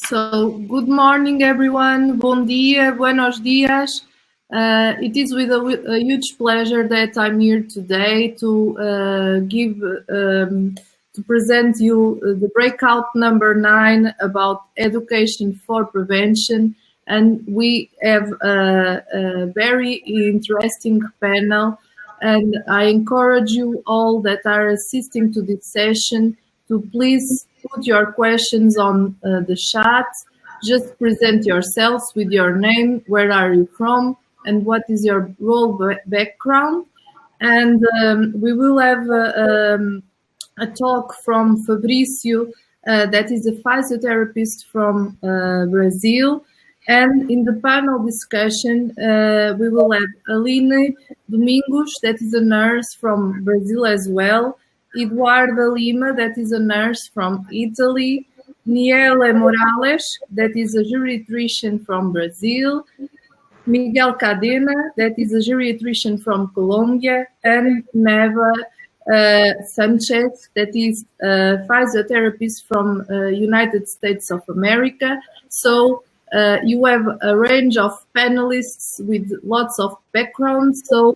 So, good morning, everyone. Bom dia, buenos dias. It is with a huge pleasure that I'm here today to present you the breakout number 9 about education for prevention. And we have a very interesting panel. And I encourage you all that are assisting to this session to please put your questions on the chat. Just present yourselves with your name, where are you from, and what is your role background. And we will have a talk from Fabrício, that is a physiotherapist from Brazil. And in the panel discussion, we will have Aline Domingos, that is a nurse from Brazil as well, Eduarda Lima, that is a nurse from Italy, Niele Morales, that is a geriatrician from Brazil, Miguel Cadena, that is a geriatrician from Colombia, and Neva Sanchez, that is a physiotherapist from United States of America. So you have a range of panelists with lots of backgrounds, so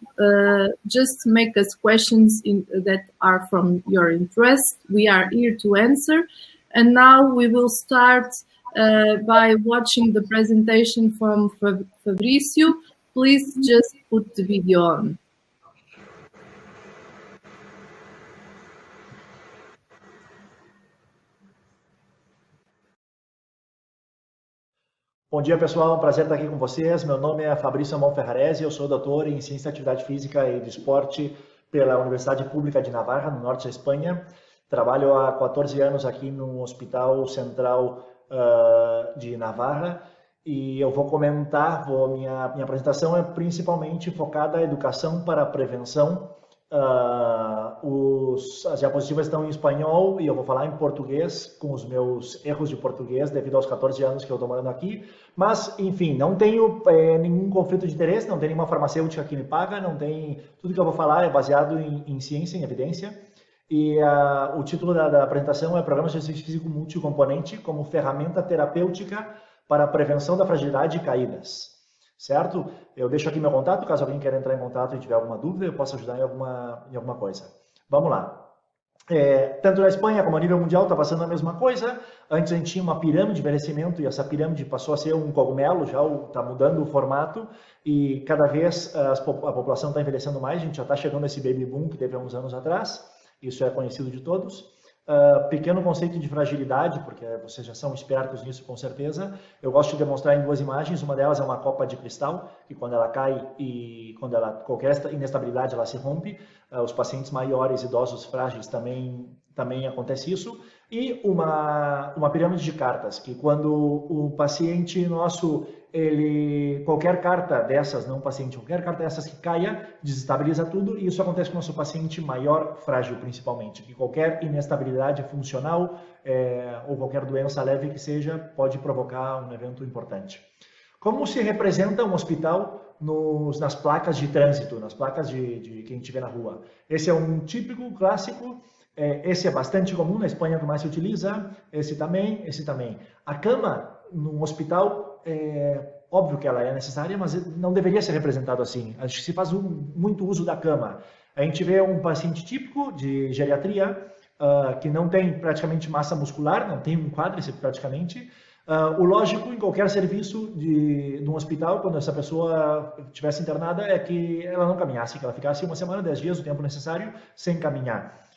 just make us questions that are from your interest. We are here to answer. And now we will start by watching the presentation from Fabrício. Please just put the video on. Bom dia, pessoal. É um prazer estar aqui com vocês. Meu nome é Fabrício Amalferrarese, eu sou doutor em Ciência da Atividade Física e do Esporte pela Universidade Pública de Navarra, no norte da Espanha. Trabalho há 14 anos aqui no Hospital Central de Navarra e eu vou comentar, minha apresentação é principalmente focada à educação para a prevenção. As diapositivas estão em espanhol e eu vou falar em português com os meus erros de português devido aos 14 anos que eu estou morando aqui, mas enfim, não tenho nenhum conflito de interesse, não tem nenhuma farmacêutica que me paga, não tem, tudo que eu vou falar é baseado em ciência, em evidência, e o título da apresentação é Programa de Exercício Físico Multicomponente como ferramenta terapêutica para a prevenção da fragilidade e caídas. Certo? Eu deixo aqui meu contato, caso alguém queira entrar em contato e tiver alguma dúvida, eu posso ajudar em alguma coisa. Vamos lá. Tanto na Espanha como a nível mundial está passando a mesma coisa. Antes a gente tinha uma pirâmide de envelhecimento e essa pirâmide passou a ser um cogumelo, já está mudando o formato e cada vez a população está envelhecendo mais, a gente já está chegando a esse baby boom que teve há uns anos atrás, isso é conhecido de todos. Pequeno conceito de fragilidade, porque vocês já são espertos nisso com certeza. Eu gosto de demonstrar em duas imagens, uma delas é uma copa de cristal, que quando ela cai e quando qualquer inestabilidade ela se rompe, os pacientes maiores, idosos, frágeis também acontece isso. E uma pirâmide de cartas, que quando o paciente nosso, qualquer carta dessas, não paciente, qualquer carta dessas que caia, desestabiliza tudo, e isso acontece com o nosso paciente maior, frágil principalmente, que qualquer inestabilidade funcional ou qualquer doença leve que seja, pode provocar um evento importante. Como se representa um hospital nas placas de trânsito, nas placas de que a gente vê na rua? Esse é um típico, clássico. Esse é bastante comum, na Espanha que mais se utiliza, esse também. A cama num hospital, óbvio que ela é necessária, mas não deveria ser representado assim. Acho que se faz muito uso da cama. A gente vê um paciente típico de geriatria, que não tem praticamente massa muscular, não tem um quádriceps praticamente. O lógico em qualquer serviço de um hospital, quando essa pessoa estivesse internada, é que ela não caminhasse, que ela ficasse 1 semana, 10 dias, o tempo necessário, sem caminhar.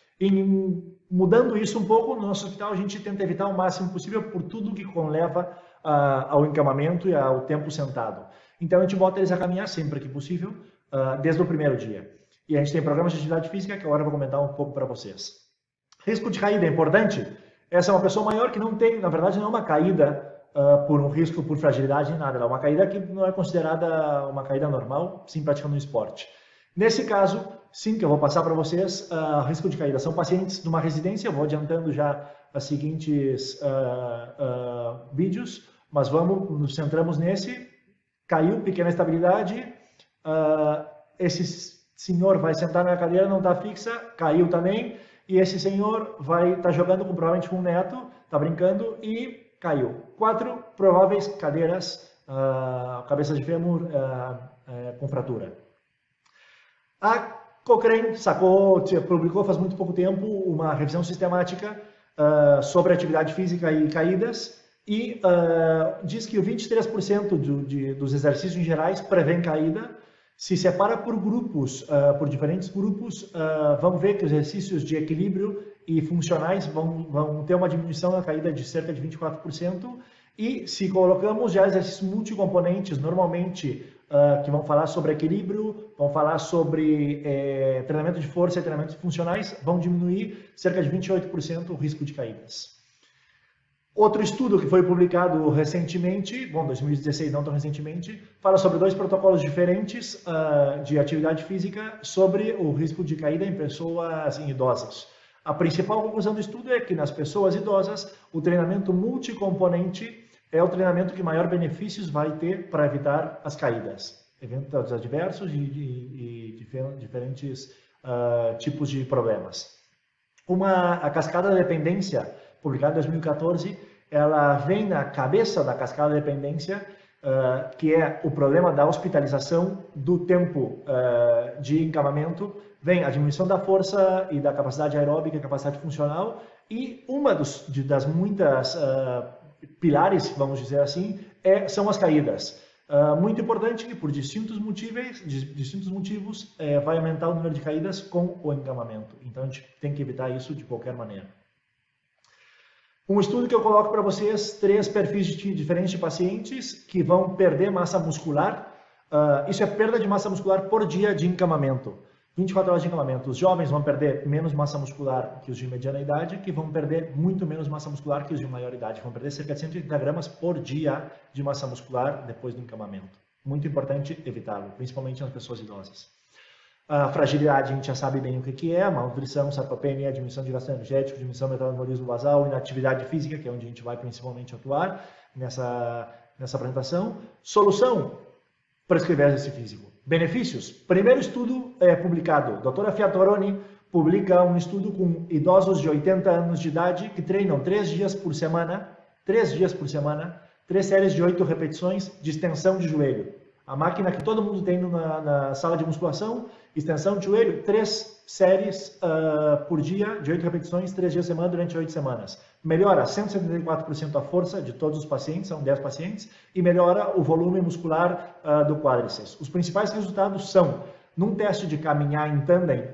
Mudando isso um pouco, no nosso hospital a gente tenta evitar o máximo possível por tudo que leva ao encamamento e ao tempo sentado. Então a gente bota eles a caminhar sempre que possível, desde o primeiro dia. E a gente tem programas de atividade física que agora eu vou comentar um pouco para vocês. Risco de caída é importante? Essa é uma pessoa maior que não tem, na verdade não é uma caída por um risco, por fragilidade, nem nada. Ela é uma caída que não é considerada uma caída normal, sim praticando um esporte. Nesse caso, sim, que eu vou passar para vocês, risco de caída. São pacientes de uma residência, eu vou adiantando já os seguintes vídeos, mas nos centramos nesse. Caiu, pequena estabilidade, esse senhor vai sentar na cadeira, não está fixa, caiu também, e esse senhor vai estar jogando provavelmente com um neto, está brincando e caiu. 4 prováveis cadeiras, cabeça de fêmur com fratura. A Cochrane publicou faz muito pouco tempo uma revisão sistemática sobre atividade física e caídas e diz que o 23% dos exercícios em gerais prevêem caída. Se separa por grupos, por diferentes grupos, vamos ver que os exercícios de equilíbrio e funcionais vão ter uma diminuição da caída de cerca de 24%. E se colocamos já exercícios multicomponentes, normalmente, que vão falar sobre equilíbrio, vão falar sobre treinamento de força e treinamentos funcionais, vão diminuir cerca de 28% o risco de caídas. Outro estudo que foi publicado recentemente, 2016 não tão recentemente, fala sobre 2 protocolos diferentes de atividade física sobre o risco de caída em pessoas idosas. A principal conclusão do estudo é que nas pessoas idosas, o treinamento multicomponente é o treinamento que maior benefícios vai ter para evitar as caídas, eventos adversos e diferentes tipos de problemas. A cascada da dependência, publicada em 2014, ela vem na cabeça da cascada da dependência, que é o problema da hospitalização, do tempo de encamamento, vem a diminuição da força e da capacidade aeróbica e capacidade funcional, e uma das muitas pilares, vamos dizer assim, são as caídas. Muito importante que por distintos motivos vai aumentar o número de caídas com o encamamento. Então a gente tem que evitar isso de qualquer maneira. Um estudo que eu coloco para vocês, 3 perfis diferentes de pacientes que vão perder massa muscular. Isso é perda de massa muscular por dia de encamamento. 24 horas de encamamento. Os jovens vão perder menos massa muscular que os de mediana idade, que vão perder muito menos massa muscular que os de maior idade. Vão perder cerca de 130 gramas por dia de massa muscular depois do encamamento. Muito importante evitá-lo, principalmente nas pessoas idosas. A fragilidade a gente já sabe bem o que é, malnutrição, sarcopenia, diminuição de gasto energético, diminuição do metabolismo basal, inatividade física, que é onde a gente vai principalmente atuar nessa apresentação. Solução, prescrever exercício físico. Benefícios. Primeiro estudo publicado. Doutora Fiatoroni publica um estudo com idosos de 80 anos de idade que treinam 3 dias por semana, 3 séries de 8 repetições de extensão de joelho. A máquina que todo mundo tem na sala de musculação, extensão de joelho, 3 séries por dia, de 8 repetições, 3 dias por semana, durante 8 semanas. Melhora 174% a força de todos os pacientes, são 10 pacientes, e melhora o volume muscular do quádriceps. Os principais resultados são, num teste de caminhar em tandem,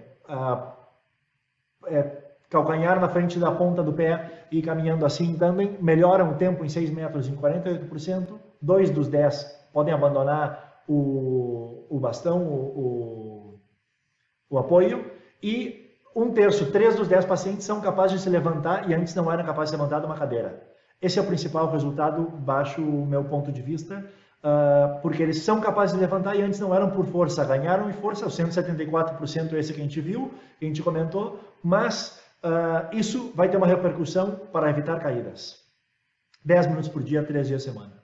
calcanhar na frente da ponta do pé e caminhando assim em tandem, melhoram o tempo em 6 metros em 48%, 2 dos 10 podem abandonar o bastão, o apoio, e 1/3, 3 dos 10 pacientes são capazes de se levantar e antes não eram capazes de levantar de uma cadeira. Esse é o principal resultado, baixo o meu ponto de vista, porque eles são capazes de levantar e antes não eram por força, ganharam em força, o 174% esse que a gente viu, que a gente comentou, mas isso vai ter uma repercussão para evitar caídas. 10 minutos por dia, 3 dias por semana.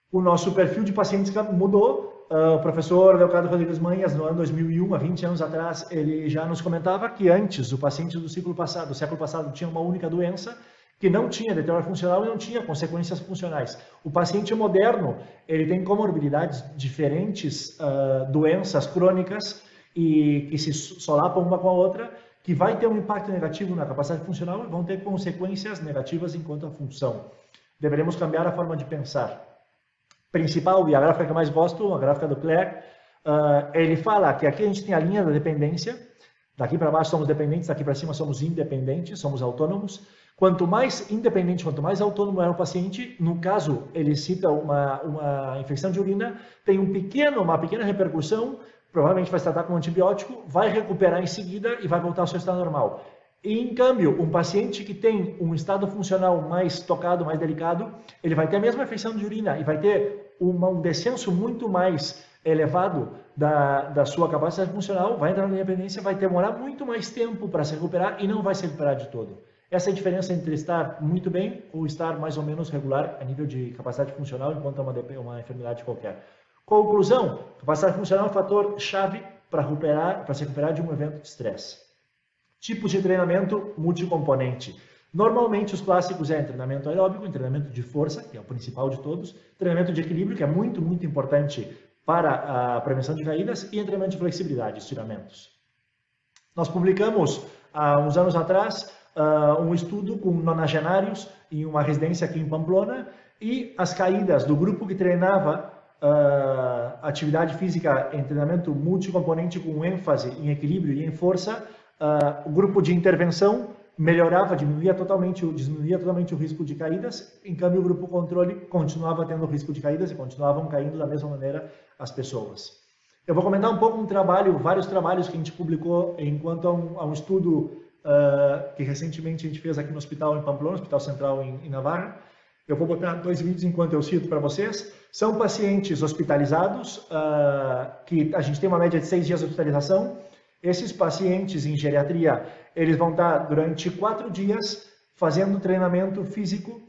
O nosso perfil de pacientes mudou. O professor Leocádio Rodrigues Manhas, no ano 2001, há 20 anos atrás, ele já nos comentava que antes o paciente do século passado tinha uma única doença, que não tinha deterioro funcional e não tinha consequências funcionais. O paciente moderno, ele tem comorbidades diferentes, doenças crônicas, e que se solapam uma com a outra, que vai ter um impacto negativo na capacidade funcional e vão ter consequências negativas enquanto a função. Deveremos cambiar a forma de pensar. Principal, e a gráfica que eu mais gosto, a gráfica do Clerc, ele fala que aqui a gente tem a linha da dependência, daqui para baixo somos dependentes, daqui para cima somos independentes, somos autônomos. Quanto mais independente, quanto mais autônomo é o paciente, no caso, ele cita uma infecção de urina, tem uma pequena repercussão, provavelmente vai se tratar com um antibiótico, vai recuperar em seguida e vai voltar ao seu estado normal. E, em câmbio, um paciente que tem um estado funcional mais tocado, mais delicado, ele vai ter a mesma infecção de urina e vai ter um descenso muito mais elevado da sua capacidade funcional, vai entrar na dependência, vai demorar muito mais tempo para se recuperar e não vai se recuperar de todo. Essa é a diferença entre estar muito bem ou estar mais ou menos regular a nível de capacidade funcional enquanto é uma enfermidade qualquer. Conclusão, capacidade funcional é um fator chave para se recuperar de um evento de estresse. Tipos de treinamento multicomponente. Normalmente, os clássicos é treinamento aeróbico, treinamento de força, que é o principal de todos, treinamento de equilíbrio, que é muito, muito importante para a prevenção de caídas, e treinamento de flexibilidade, estiramentos. Nós publicamos, há uns anos atrás, um estudo com nonagenários em uma residência aqui em Pamplona, e as caídas do grupo que treinava atividade física em treinamento multicomponente com ênfase em equilíbrio e em força, o grupo de intervenção melhorava, diminuía totalmente o risco de caídas, em câmbio o grupo controle continuava tendo risco de caídas e continuavam caindo da mesma maneira as pessoas. Eu vou comentar um pouco vários trabalhos que a gente publicou enquanto a um estudo que recentemente a gente fez aqui no hospital em Pamplona, Hospital Central em Navarra. Eu vou botar 2 vídeos enquanto eu cito para vocês. São pacientes hospitalizados, que a gente tem uma média de 6 dias de hospitalização. Esses pacientes em geriatria, eles vão estar durante 4 dias fazendo treinamento físico,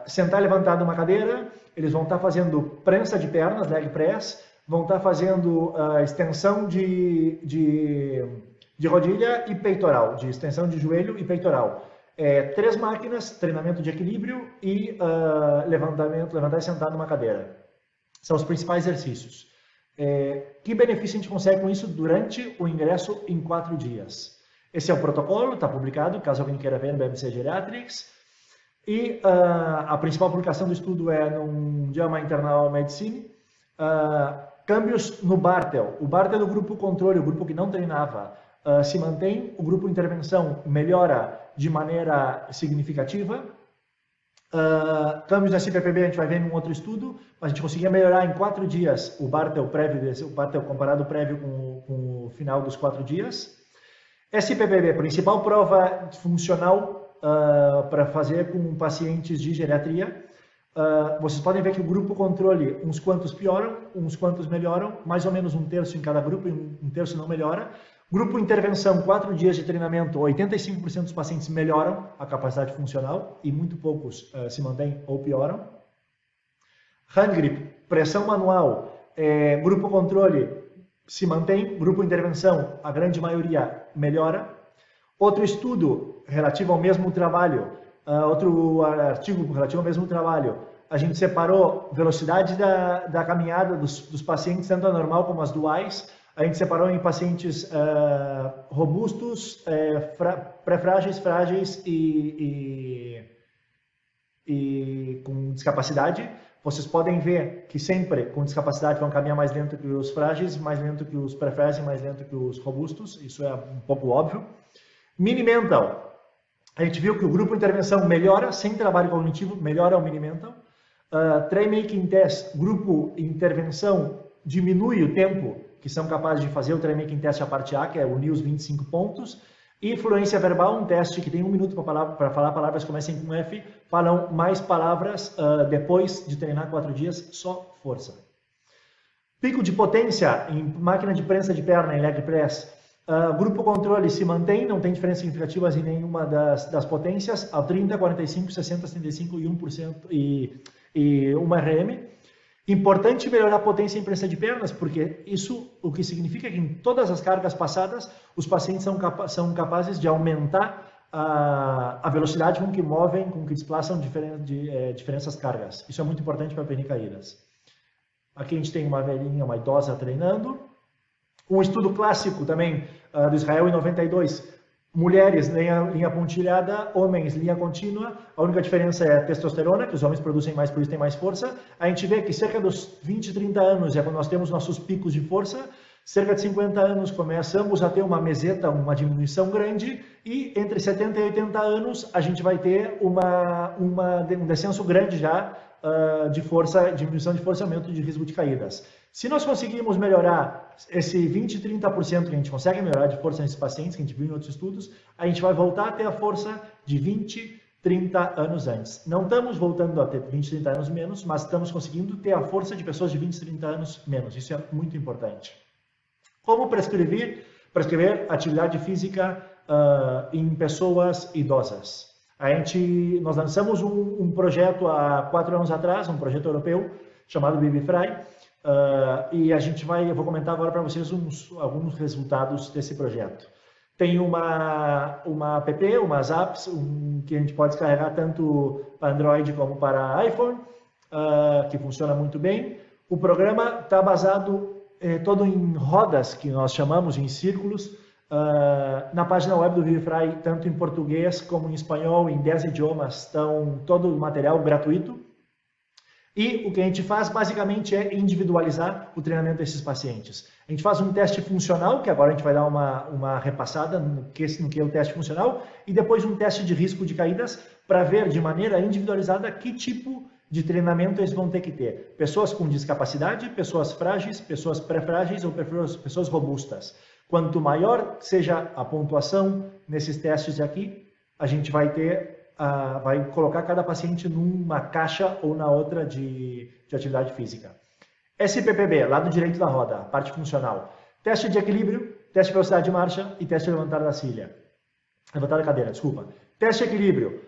sentar e levantar numa cadeira, eles vão estar fazendo prensa de pernas, leg press, vão estar fazendo extensão de rodilha e peitoral, de extensão de joelho e peitoral. 3 máquinas, treinamento de equilíbrio e levantar e sentar numa cadeira. São os principais exercícios. Que benefício a gente consegue com isso durante o ingresso em 4 dias? Esse é o protocolo, está publicado, caso alguém queira ver no BMC Geriatrics. E a principal publicação do estudo é no JAMA Internal Medicine. Câmbios no Bartel. O Bartel do grupo controle, o grupo que não treinava, se mantém, o grupo intervenção melhora de maneira significativa. Câmbios da CPPB a gente vai ver em um outro estudo, mas a gente conseguia melhorar em 4 dias o Bartel comparado prévio com o final dos 4 dias. SPPB, principal prova funcional para fazer com pacientes de geriatria. Vocês podem ver que o grupo controle, uns quantos pioram, uns quantos melhoram, mais ou menos 1/3 em cada grupo e 1/3 não melhora. Grupo intervenção, 4 dias de treinamento, 85% dos pacientes melhoram a capacidade funcional e muito poucos se mantêm ou pioram. Hand grip, pressão manual, grupo controle se mantém, grupo intervenção, a grande maioria melhora. Outro estudo relativo ao mesmo trabalho, outro artigo relativo ao mesmo trabalho, a gente separou velocidade da caminhada dos pacientes, tanto a normal como as duais. A gente separou em pacientes robustos, pré-frágeis, frágeis e com discapacidade. Vocês podem ver que sempre com discapacidade vão caminhar mais lento que os frágeis, mais lento que os pré-frágeis, mais lento que os robustos. Isso é um pouco óbvio. Mini mental. A gente viu que o grupo intervenção melhora, sem trabalho cognitivo, melhora o mini mental. Try making test, grupo intervenção diminui o tempo que são capazes de fazer o Try Making Test a parte A, que é unir os 25 pontos. E fluência verbal, um teste que tem 1 minuto para falar palavras que comecem com F, falam mais palavras depois de treinar 4 dias, só força. Pico de potência em máquina de prensa de perna, em leg press. Grupo controle se mantém, não tem diferenças significativas em nenhuma das potências, a 30, 45, 60, 75 e 1% e 1 RM. Importante melhorar a potência em prensa de pernas, porque isso o que significa que em todas as cargas passadas, os pacientes são capazes de aumentar a velocidade com que movem, com que desplaçam diferentes cargas. Isso é muito importante para prevenir caídas. Aqui a gente tem uma velhinha, uma idosa treinando. Um estudo clássico também do Israel em 92. Mulheres, linha pontilhada, homens, linha contínua. A única diferença é a testosterona, que os homens produzem mais, por isso tem mais força. A gente vê que cerca dos 20, 30 anos é quando nós temos nossos picos de força. Cerca de 50 anos começamos a ter uma meseta, uma diminuição grande. E entre 70 e 80 anos a gente vai ter um descenso grande já de força, diminuição de força, aumento de risco de caídas. Se nós conseguirmos melhorar esse 20, 30% que a gente consegue melhorar de força nesses pacientes, que a gente viu em outros estudos, a gente vai voltar a ter a força de 20, 30 anos antes. Não estamos voltando a ter 20, 30 anos menos, mas estamos conseguindo ter a força de pessoas de 20, 30 anos menos. Isso é muito importante. Como prescrever atividade física em pessoas idosas? Nós lançamos um projeto há 4 anos atrás, um projeto europeu chamado BBFry, e eu vou comentar agora para vocês alguns resultados desse projeto. Tem uma app, umas apps que a gente pode descarregar tanto para Android como para iPhone, que funciona muito bem. O programa está basado todo em rodas, que nós chamamos em círculos, na página web do Vivify, tanto em português como em espanhol, em 10 idiomas, estão todo o material gratuito. E o que a gente faz basicamente é individualizar o treinamento desses pacientes. A gente faz um teste funcional, que agora a gente vai dar uma repassada no que é o teste funcional, e depois um teste de risco de caídas para ver de maneira individualizada que tipo de treinamento eles vão ter que ter. Pessoas com discapacidade, pessoas frágeis, pessoas pré-frágeis ou pessoas robustas. Quanto maior seja a pontuação nesses testes aqui, a gente vai colocar cada paciente numa caixa ou na outra de atividade física. SPPB, lado direito da roda, parte funcional. Teste de equilíbrio, teste de velocidade de marcha e teste de levantar da cadeira, desculpa. Teste de equilíbrio,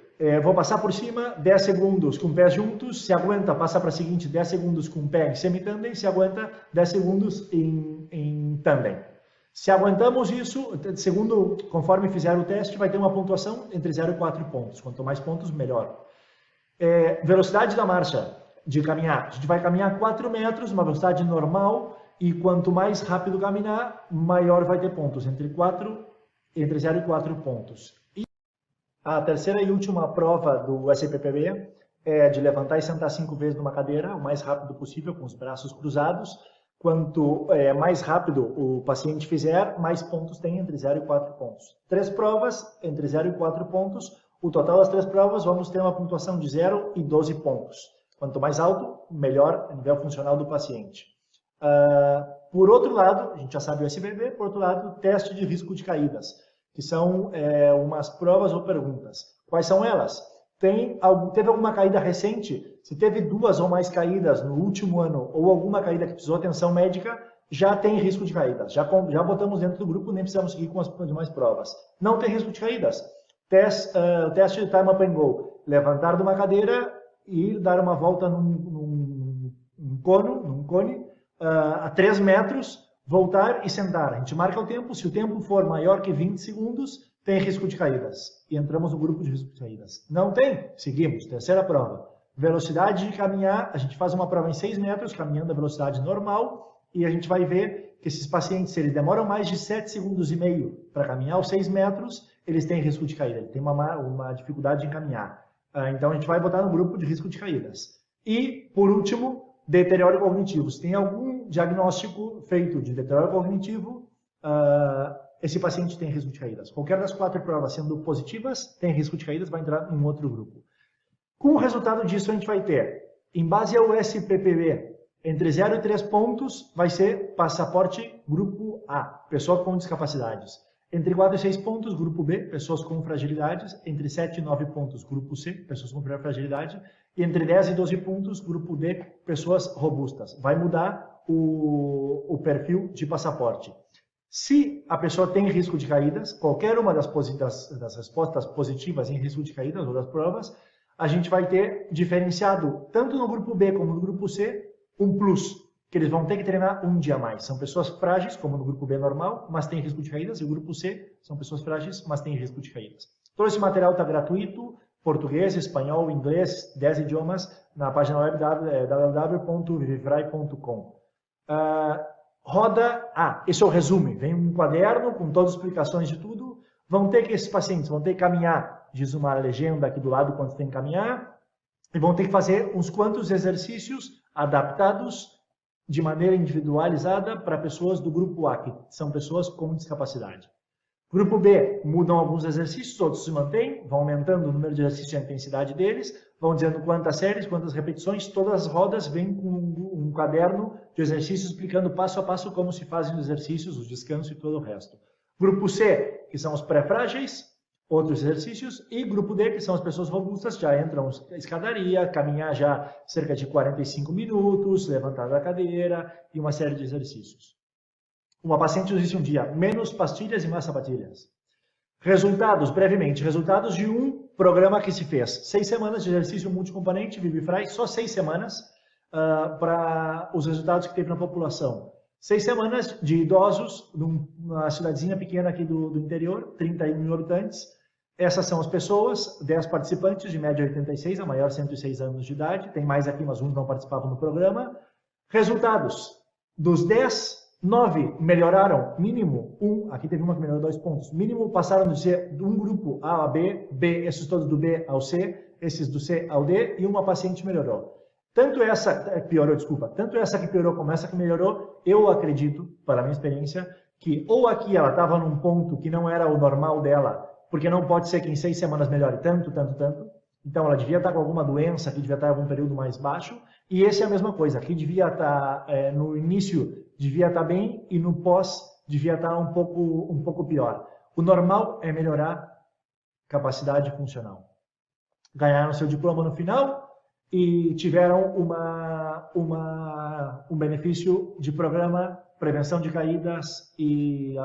vou passar por cima, 10 segundos com pés juntos, se aguenta, passa para a seguinte, 10 segundos com pé em semi-tandem, se aguenta, 10 segundos em tandem. Se aguentamos isso, conforme fizer o teste, vai ter uma pontuação entre 0 e 4 pontos. Quanto mais pontos, melhor. Velocidade da marcha, de caminhar. A gente vai caminhar 4 metros, uma velocidade normal, e quanto mais rápido caminhar, maior vai ter pontos, entre 0 e 4 pontos. E a terceira e última prova do SPPB é de levantar e sentar 5 vezes numa cadeira, o mais rápido possível, com os braços cruzados. Quanto mais rápido o paciente fizer, mais pontos tem, entre 0 e 4 pontos. 3 provas, entre 0 e 4 pontos. O total das 3 provas, vamos ter uma pontuação de 0 e 12 pontos. Quanto mais alto, melhor a nível funcional do paciente. Por outro lado, a gente já sabe o SBB, por outro lado, teste de risco de caídas, que são umas provas ou perguntas. Quais são elas? Teve alguma caída recente? Se teve 2 ou mais caídas no último ano ou alguma caída que precisou atenção médica, já tem risco de caídas. Já botamos dentro do grupo, nem precisamos seguir com as demais provas. Não tem risco de caídas. O teste de time up and go. Levantar de uma cadeira e dar uma volta num cone a 3 metros, voltar e sentar. A gente marca o tempo. Se o tempo for maior que 20 segundos, tem risco de caídas. E entramos no grupo de risco de caídas. Não tem? Seguimos. Terceira prova. Velocidade de caminhar. A gente faz uma prova em 6 metros, caminhando a velocidade normal. E a gente vai ver que esses pacientes, se eles demoram mais de 7 segundos e meio para caminhar os 6 metros, eles têm risco de caída. Ele tem uma dificuldade em caminhar. Então, a gente vai botar no grupo de risco de caídas. E, por último, deterioro cognitivo. Se tem algum diagnóstico feito de deterioro cognitivo, esse paciente tem risco de caídas. Qualquer das 4 provas sendo positivas, tem risco de caídas, vai entrar em outro grupo. Com o resultado disso, a gente vai ter, em base ao SPPB, entre 0 e 3 pontos, vai ser passaporte grupo A, pessoa com discapacidades. Entre 4 e 6 pontos, grupo B, pessoas com fragilidades. Entre 7 e 9 pontos, grupo C, pessoas com fragilidade. E entre 10 e 12 pontos, grupo D, pessoas robustas. Vai mudar o perfil de passaporte. Se a pessoa tem risco de caídas, qualquer uma das respostas positivas em risco de caídas ou das provas, a gente vai ter diferenciado, tanto no grupo B como no grupo C, um plus, que eles vão ter que treinar um dia a mais. São pessoas frágeis, como no grupo B normal, mas tem risco de caídas, e o grupo C são pessoas frágeis, mas tem risco de caídas. Todo esse material está gratuito, português, espanhol, inglês, 10 idiomas, na página web www.vivify.com. Roda A, esse é o resumo, vem um caderno com todas as explicações de tudo. Esses pacientes vão ter que caminhar, diz uma legenda aqui do lado quanto tem que caminhar, e vão ter que fazer uns quantos exercícios adaptados de maneira individualizada para pessoas do grupo A, que são pessoas com discapacidade. Grupo B, mudam alguns exercícios, outros se mantêm, vão aumentando o número de exercícios e a intensidade deles, vão dizendo quantas séries, quantas repetições, todas as rodas vêm com um caderno de exercícios explicando passo a passo como se fazem os exercícios, os descansos e todo o resto. Grupo C, que são os pré-frágeis, outros exercícios, e grupo D, que são as pessoas robustas, já entram escadaria, caminhar já cerca de 45 minutos, levantar da cadeira e uma série de exercícios. Uma paciente nos disse um dia, menos pastilhas e mais sapatilhas. Resultados, brevemente, resultados de um programa que se fez. 6 semanas de exercício multicomponente, Vivify, só 6 semanas para os resultados que teve na população. 6 semanas de idosos, numa cidadezinha pequena aqui do interior, 31 mil habitantes. Essas são as pessoas, 10 participantes, de média 86, a maior 106 anos de idade. Tem mais aqui, mas uns não participavam do programa. Resultados: dos 10, 9 melhoraram, mínimo 1, aqui teve uma que melhorou 2 pontos, mínimo passaram de ser de um grupo A a B, esses todos do B ao C, esses do C ao D, e uma paciente melhorou. Tanto essa que piorou como essa que melhorou, eu acredito, pela minha experiência, que ou aqui ela estava num ponto que não era o normal dela, porque não pode ser que em 6 semanas melhore tanto. Então ela devia estar com alguma doença, que devia estar em algum período mais baixo, e esse é a mesma coisa, aqui devia estar, no início devia estar bem, e no pós devia estar um pouco pior. O normal é melhorar capacidade funcional. Ganharam seu diploma no final e tiveram um benefício de programa, prevenção de caídas e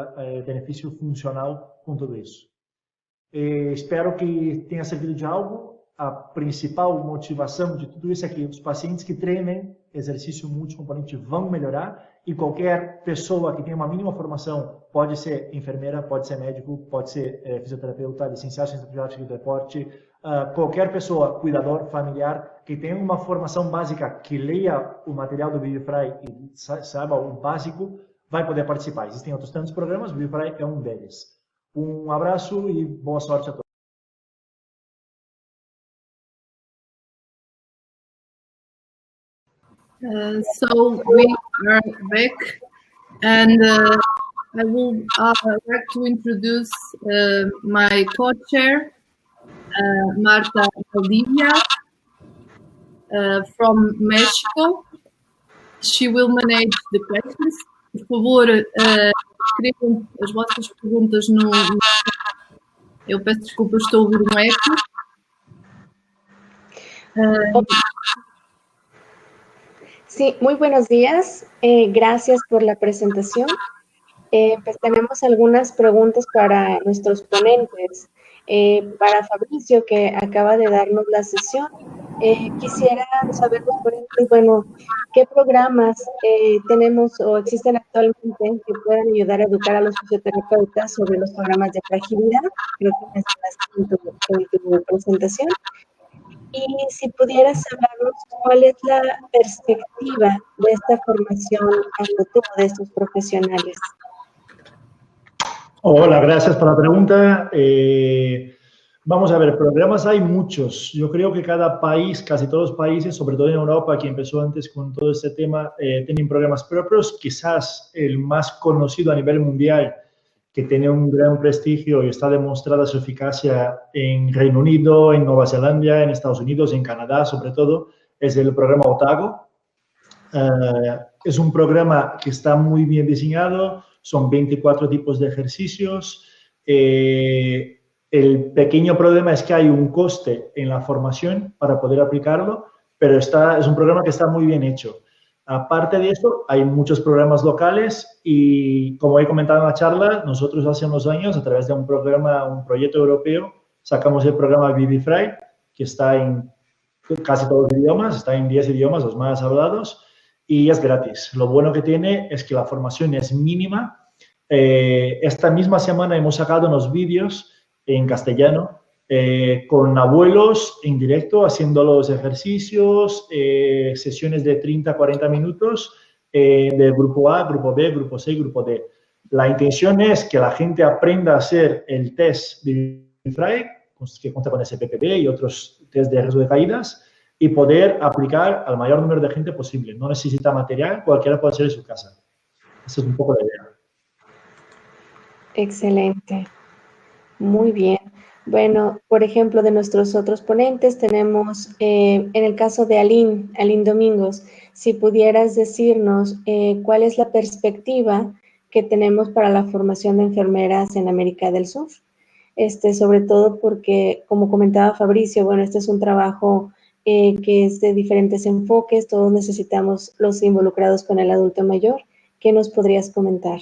benefício funcional com tudo isso. Espero que tenha servido de algo. A principal motivação de tudo isso é que os pacientes que treinem exercício multicomponente vão melhorar, e qualquer pessoa que tenha uma mínima formação, pode ser enfermeira, pode ser médico, pode ser fisioterapeuta, licenciado em ciência biológica do deporte, qualquer pessoa, cuidador familiar, que tenha uma formação básica, que leia o material do Vivify e saiba o básico, vai poder participar. Existem outros tantos programas, o Vivify é um deles. Um abraço e boa sorte a todos. So we are back, and I would like to introduce my co-chair, Marta Valdivia, from Mexico. She will manage the questions. Por favor, escrevam as vossas perguntas no... Eu peço desculpa, estou a ouvir um eco. Sí, muy buenos días. Gracias por la presentación. Pues tenemos algunas preguntas para nuestros ponentes. Para Fabricio, que acaba de darnos la sesión, quisiera saber los ponentes, bueno, ¿qué programas tenemos o existen actualmente que puedan ayudar a educar a los fisioterapeutas sobre los programas de fragilidad? Creo que mencionaste en tu presentación. Y si pudieras hablarnos, ¿cuál es la perspectiva de esta formación a futuro de estos profesionales? Hola, gracias por la pregunta. Vamos a ver, programas hay muchos. Yo creo que cada país, casi todos los países, sobre todo en Europa, que empezó antes con todo este tema, tienen programas propios. Quizás el más conocido a nivel mundial, que tiene un gran prestigio y está demostrada su eficacia en Reino Unido, en Nueva Zelanda, en Estados Unidos, en Canadá sobre todo, es el programa Otago. Es un programa que está muy bien diseñado, son 24 tipos de ejercicios. El pequeño problema es que hay un coste en la formación para poder aplicarlo, pero es un programa que está muy bien hecho. Aparte de eso, hay muchos programas locales y, como he comentado en la charla, nosotros hace unos años, a través de un proyecto europeo, sacamos el programa Vivify, que está en casi todos los idiomas, está en 10 idiomas, los más hablados, y es gratis. Lo bueno que tiene es que la formación es mínima. Esta misma semana hemos sacado unos vídeos en castellano con abuelos en directo haciendo los ejercicios, sesiones de 30 a 40 minutos de grupo A, grupo B, grupo C, grupo D. La intención es que la gente aprenda a hacer el test de Vivify, que cuenta con SPPB y otros test de riesgo de caídas, y poder aplicar al mayor número de gente posible. No necesita material, cualquiera puede hacer en su casa. Esa es un poco la idea. Excelente. Muy bien. Bueno, por ejemplo, de nuestros otros ponentes tenemos, en el caso de Aline Domingos, si pudieras decirnos cuál es la perspectiva que tenemos para la formación de enfermeras en América del Sur. Sobre todo porque, como comentaba Fabricio, bueno, este es un trabajo que es de diferentes enfoques, todos necesitamos los involucrados con el adulto mayor. ¿Qué nos podrías comentar?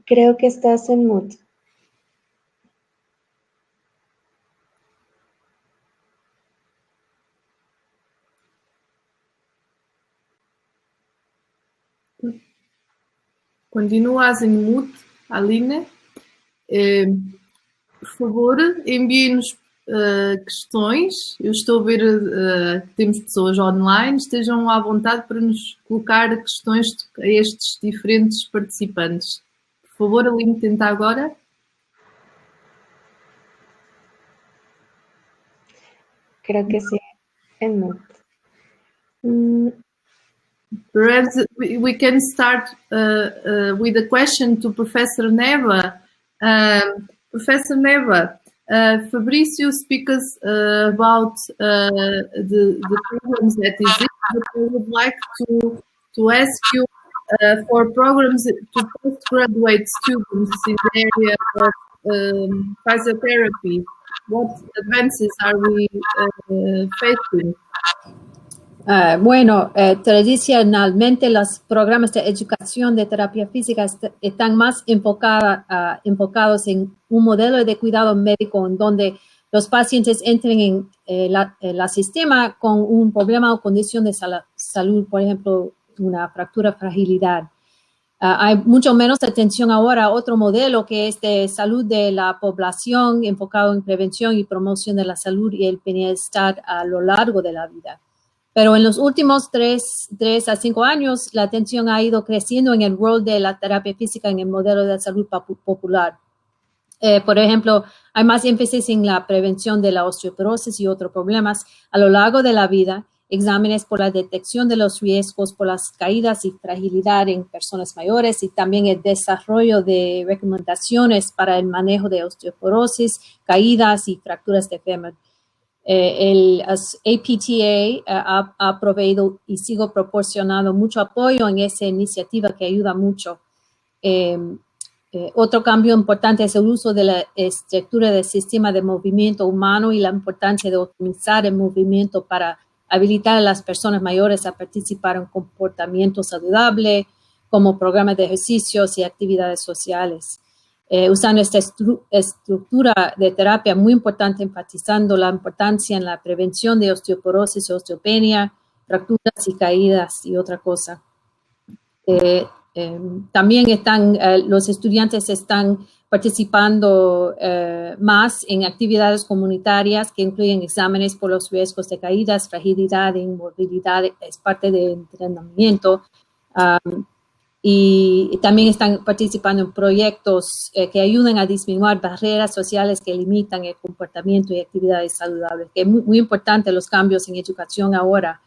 Creo que estás en mute. Continuas em mute, Aline. Por favor, enviem-nos questões. Eu estou a ver que temos pessoas online. Estejam à vontade para nos colocar questões a estes diferentes participantes. Por favor, Aline, tenta agora. Creo que sí, en mute. Perhaps we can start with a question to Professor Neva. Professor Neva, Fabrício speaks about the programs that exist, but I would like to ask you for programs to postgraduate students in the area of physiotherapy. What advances are we facing? Bueno, tradicionalmente los programas de educación de terapia física están más enfocados en un modelo de cuidado médico en donde los pacientes entren en el sistema con un problema o condición de salud, por ejemplo, una fractura, fragilidad. Hay mucho menos atención ahora a otro modelo que es de salud de la población, enfocado en prevención y promoción de la salud y el bienestar a lo largo de la vida. Pero en los últimos 3 a 5 años, la atención ha ido creciendo en el rol de la terapia física en el modelo de salud popular. Por ejemplo, hay más énfasis en la prevención de la osteoporosis y otros problemas a lo largo de la vida, exámenes por la detección de los riesgos por las caídas y fragilidad en personas mayores y también el desarrollo de recomendaciones para el manejo de osteoporosis, caídas y fracturas de fémur. El APTA ha proveído y sigo proporcionando mucho apoyo en esa iniciativa que ayuda mucho. Otro cambio importante es el uso de la estructura del sistema de movimiento humano y la importancia de optimizar el movimiento para habilitar a las personas mayores a participar en comportamiento saludable, como programas de ejercicios y actividades sociales. Usando esta estructura de terapia muy importante, enfatizando la importancia en la prevención de osteoporosis, osteopenia, fracturas y caídas y otra cosa. También los estudiantes están participando más en actividades comunitarias que incluyen exámenes por los riesgos de caídas, fragilidad e inmovilidad, es parte del entrenamiento. Y también están participando en proyectos que ayudan a disminuir barreras sociales que limitan el comportamiento y actividades saludables. Que es muy importante los cambios en educación ahora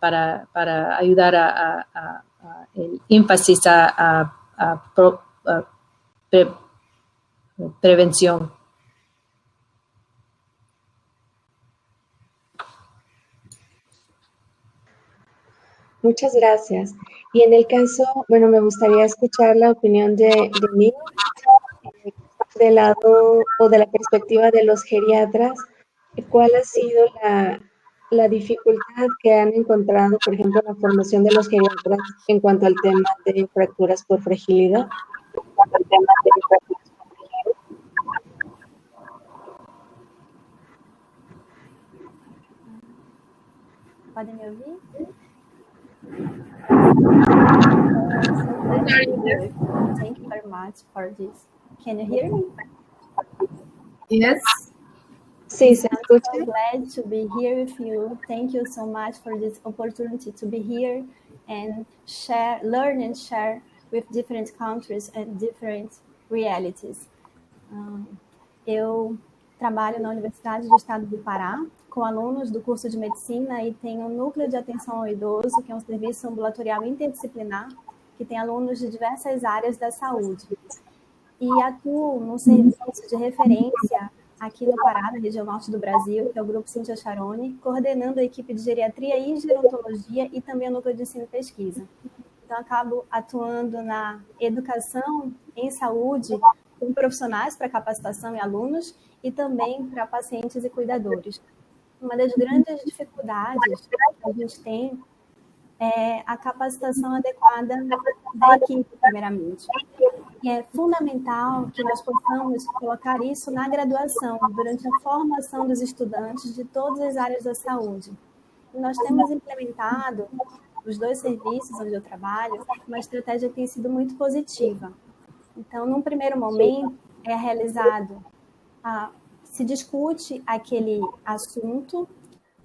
para ayudar a el énfasis a prevención. Muchas gracias. Y en el caso, bueno, me gustaría escuchar la opinión de mí, del lado o de la perspectiva de los geriatras. ¿Cuál ha sido la dificultad que han encontrado, por ejemplo, en la formación de los geriatras en cuanto al tema de fracturas por fragilidad? ¿Pueden me oír? Thank you very much for this. Can you hear me? Yes. Sí, se escucha. I'm so glad to be here with you. Thank you so much for this opportunity to be here and learn and share with different countries and different realities. Eu trabalho na Universidade do Estado do Pará com alunos do curso de medicina e tenho um núcleo de atenção ao idoso, que é um serviço ambulatorial interdisciplinar, que tem alunos de diversas áreas da saúde. E atuo num serviço de referência aqui no Pará, na região norte do Brasil, que é o Grupo Cíntia Charoni, coordenando a equipe de geriatria e gerontologia e também o núcleo de ensino e pesquisa. Então, acabo atuando na educação em saúde com profissionais para capacitação e alunos e também para pacientes e cuidadores. Uma das grandes dificuldades que a gente tem é a capacitação adequada da equipe, primeiramente. E é fundamental que nós possamos colocar isso na graduação, durante a formação dos estudantes de todas as áreas da saúde. E nós temos implementado os dois serviços onde eu trabalho, uma estratégia que tem sido muito positiva. Então, num primeiro momento, é realizado, se discute aquele assunto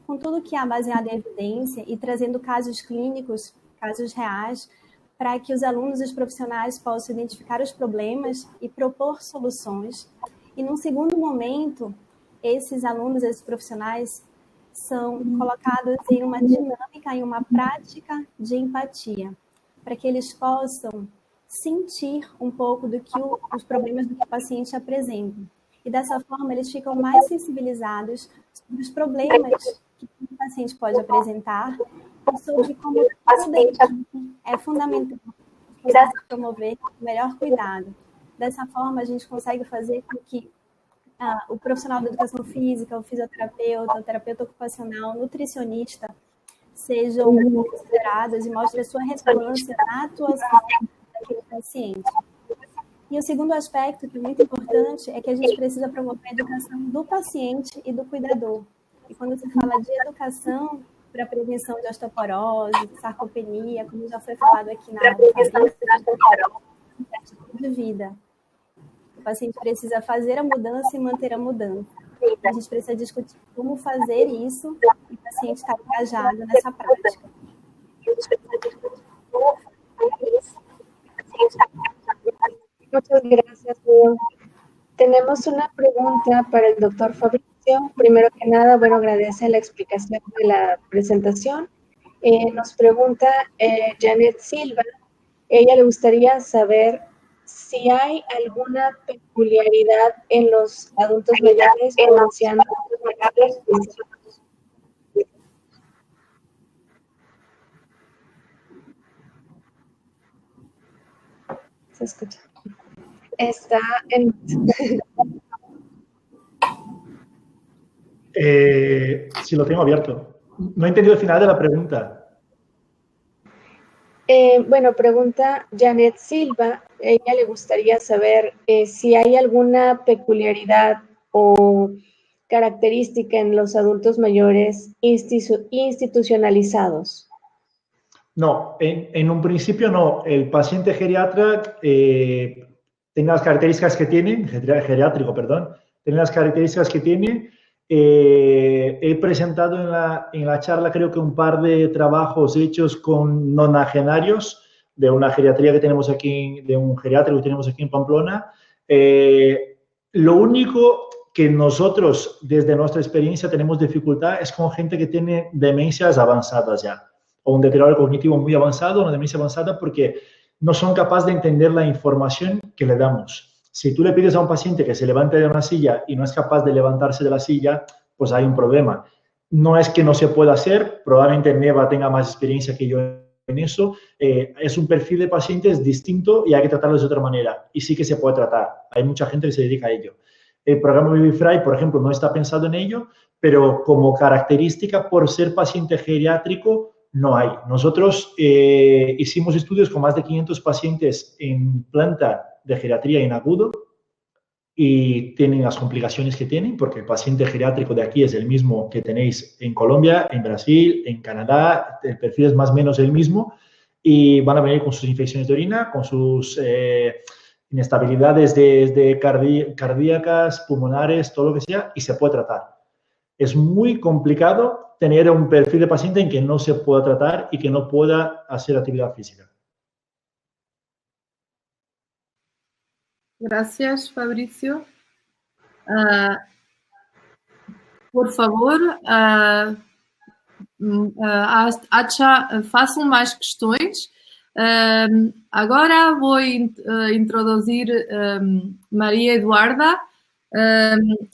com tudo que é baseado em evidência e trazendo casos clínicos, casos reais, para que os alunos e os profissionais possam identificar os problemas e propor soluções. E, num segundo momento, esses alunos, esses profissionais, são colocados em uma dinâmica, em uma prática de empatia, para que eles possam sentir um pouco do que os problemas do que o paciente apresenta. E dessa forma, eles ficam mais sensibilizados sobre os problemas que o paciente pode apresentar e sobre como toda equipe é fundamental para promover o melhor cuidado. Dessa forma, a gente consegue fazer com que o profissional da educação física, o fisioterapeuta, o terapeuta ocupacional, o nutricionista sejam considerados e mostrem a sua relevância na atuação daquele paciente. E o segundo aspecto, que é muito importante, é que a gente precisa promover a educação do paciente e do cuidador. E quando se fala de educação para a prevenção de osteoporose, sarcopenia, como já foi falado aqui na aula de vida. O paciente precisa fazer a mudança e manter a mudança. A gente precisa discutir como fazer isso e o paciente está engajado nessa prática. Muchas gracias, Leo. Tenemos una pregunta para el doctor Fabricio. Primero que nada, bueno, agradece la explicación de la presentación. Nos pregunta Janet Silva. Ella le gustaría saber si hay alguna peculiaridad en los adultos mayores o ancianos. Se escucha. Está en... Sí, lo tengo abierto. No he entendido el final de la pregunta. Bueno, pregunta Janet Silva. Ella le gustaría saber si hay alguna peculiaridad o característica en los adultos mayores institucionalizados. No, en un principio no. El paciente geriatra tiene las características que tiene, geriátrico, perdón, tiene las características que tiene. He presentado en la charla creo que un par de trabajos hechos con nonagenarios de una geriatría que tenemos aquí, de un geriátrico que tenemos aquí en Pamplona. Lo único que nosotros, desde nuestra experiencia, tenemos dificultad es con gente que tiene demencias avanzadas ya, o un deterioro cognitivo muy avanzado, una demencia avanzada, porque no son capaces de entender la información que le damos. Si tú le pides a un paciente que se levante de una silla y no es capaz de levantarse de la silla, pues hay un problema. No es que no se pueda hacer, probablemente Neva tenga más experiencia que yo en eso. Es un perfil de pacientes distinto y hay que tratarlos de otra manera. Y sí que se puede tratar. Hay mucha gente que se dedica a ello. El programa Vivify, por ejemplo, no está pensado en ello, pero como característica, por ser paciente geriátrico, no hay. Nosotros hicimos estudios con más de 500 pacientes en planta de geriatría en agudo y tienen las complicaciones que tienen, porque el paciente geriátrico de aquí es el mismo que tenéis en Colombia, en Brasil, en Canadá, el perfil es más o menos el mismo y van a venir con sus infecciones de orina, con sus inestabilidades cardíacas, pulmonares, todo lo que sea, y se puede tratar. Es muy complicado tener un perfil de paciente en que no se pueda tratar y que no pueda hacer actividad física. Gracias, Fabrício. Por favor, façam mais questões. Agora vou introduzir María Eduarda.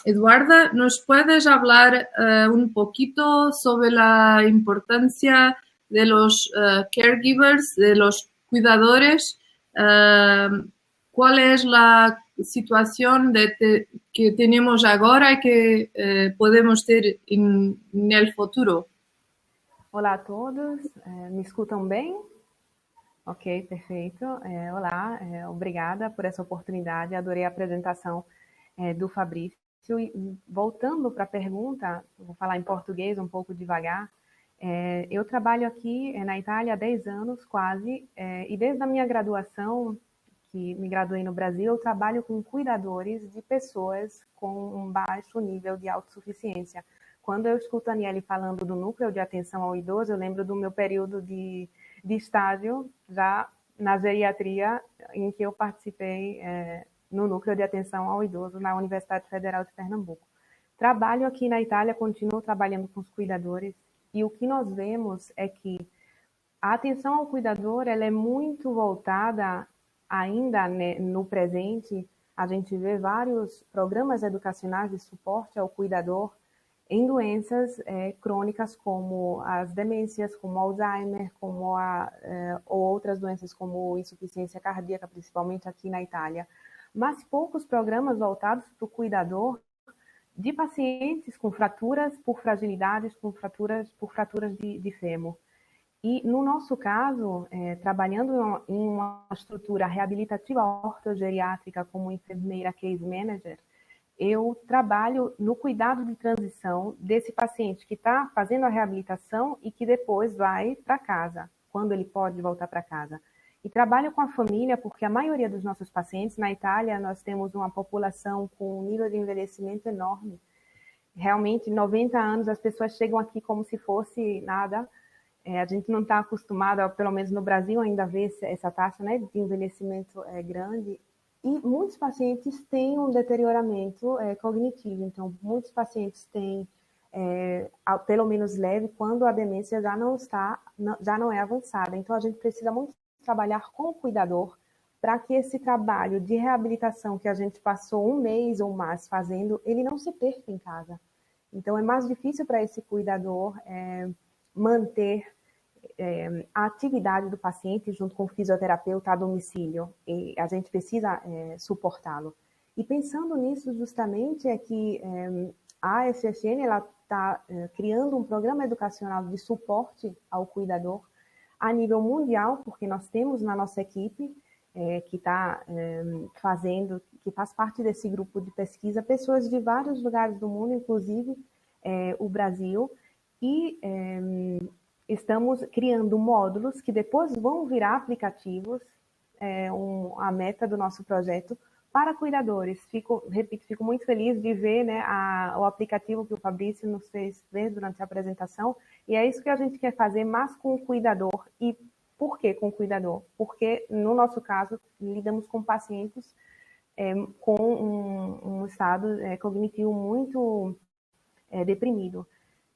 Eduarda, ¿nos puedes hablar un poquito sobre la importancia de los caregivers, de los cuidadores? ¿Cuál es la situación que tenemos ahora y que podemos ter en el futuro? Olá a todos, me escutam bem? Ok, perfeito. Olá, obrigada por essa oportunidade, adorei a apresentação do Fabrício. E voltando para a pergunta, vou falar em português um pouco devagar, Eu trabalho aqui na Itália há 10 anos, quase, e desde a minha graduação, que me graduei no Brasil, eu trabalho com cuidadores de pessoas com um baixo nível de autossuficiência. Quando eu escuto a Aniele falando do núcleo de atenção ao idoso, eu lembro do meu período de estágio, já na geriatria, em que eu participei no núcleo de atenção ao idoso na Universidade Federal de Pernambuco. Trabalho aqui na Itália, continuo trabalhando com os cuidadores, e o que nós vemos é que a atenção ao cuidador ela é muito voltada ainda, né, no presente. A gente vê vários programas educacionais de suporte ao cuidador em doenças crônicas como as demências, como Alzheimer, como ou outras doenças como insuficiência cardíaca, principalmente aqui na Itália. Mas poucos programas voltados para o cuidador de pacientes com fraturas por fragilidades, por fraturas de fêmur. E, no nosso caso, trabalhando em uma estrutura reabilitativa ortogeriátrica como enfermeira case manager, eu trabalho no cuidado de transição desse paciente que está fazendo a reabilitação e que depois vai para casa, quando ele pode voltar para casa. E trabalho com a família porque a maioria dos nossos pacientes, na Itália, nós temos uma população com um nível de envelhecimento enorme. Realmente, 90 anos, as pessoas chegam aqui como se fosse nada. A gente não está acostumado, pelo menos no Brasil, ainda a ver essa taxa, né, de envelhecimento grande. E muitos pacientes têm um deterioramento cognitivo. Então, muitos pacientes têm, pelo menos leve, quando a demência já não é avançada. Então, a gente precisa muito trabalhar com o cuidador para que esse trabalho de reabilitação que a gente passou um mês ou mais fazendo, ele não se perca em casa. Então, é mais difícil para esse cuidador manter a atividade do paciente junto com o fisioterapeuta a domicílio, e a gente precisa suportá-lo. E pensando nisso, justamente, é que a FFN está criando um programa educacional de suporte ao cuidador a nível mundial, porque nós temos na nossa equipe, que está que faz parte desse grupo de pesquisa, pessoas de vários lugares do mundo, inclusive o Brasil, e estamos criando módulos que depois vão virar aplicativos, a meta do nosso projeto, para cuidadores. Fico muito feliz de ver, né, o aplicativo que o Fabrício nos fez ver durante a apresentação, e é isso que a gente quer fazer, mas com o cuidador. E por que com o cuidador? Porque, no nosso caso, lidamos com pacientes com um estado cognitivo muito deprimido.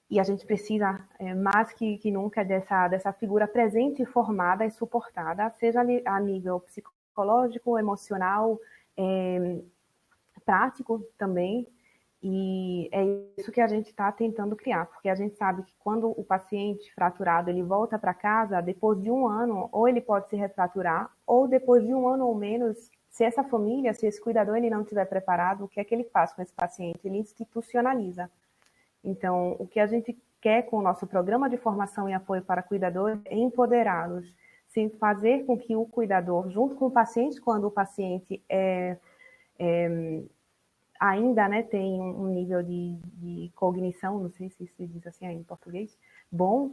E a gente precisa, mais que nunca, dessa figura presente, formada e suportada, seja a nível psicológico, emocional, prático também. E é isso que a gente está tentando criar, porque a gente sabe que quando o paciente fraturado ele volta para casa, depois de um ano, ou ele pode se refraturar, ou depois de um ano ou menos, se essa família, se esse cuidador ele não estiver preparado, o que é que ele faz com esse paciente? Ele institucionaliza. Então, o que a gente quer com o nosso programa de formação e apoio para cuidadores é empoderá-los, sim, fazer com que o cuidador, junto com o paciente, quando o paciente ainda, né, tem um nível de cognição, não sei se se diz assim em português, bom,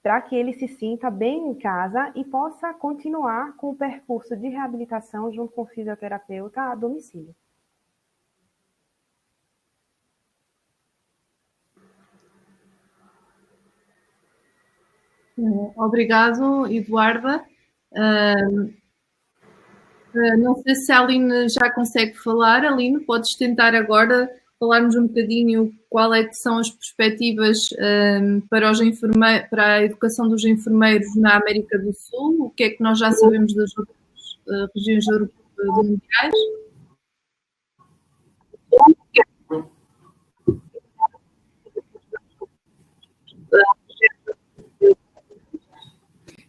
para que ele se sinta bem em casa e possa continuar com o percurso de reabilitação junto com o fisioterapeuta a domicílio. Obrigado, Eduarda. Não sei se a Aline já consegue falar. Aline, podes tentar agora falar-nos um bocadinho qual é que são as perspectivas para a educação dos enfermeiros na América do Sul, o que é que nós já sabemos das outras regiões mundiais?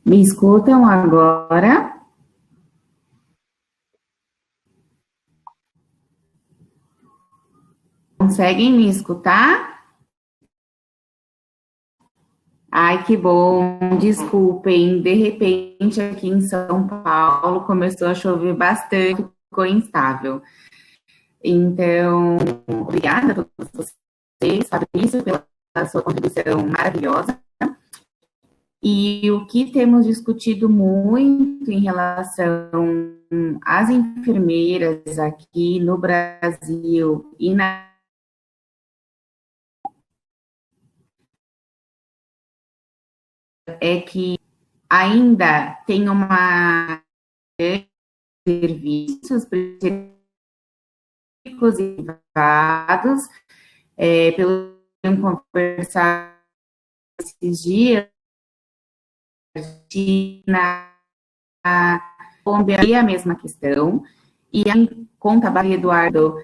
Me escutam agora? Conseguem me escutar? Ai, que bom, desculpem. De repente, aqui em São Paulo, começou a chover bastante, ficou instável. Então, obrigada a todos vocês, Fabrício, pela sua contribuição maravilhosa. E o que temos discutido muito em relação às enfermeiras aqui no Brasil e é que ainda tem uma serviços públicos e privados, pelo que eu conversar esses dias, na Colômbia é a mesma questão, e a conta Barra Eduardo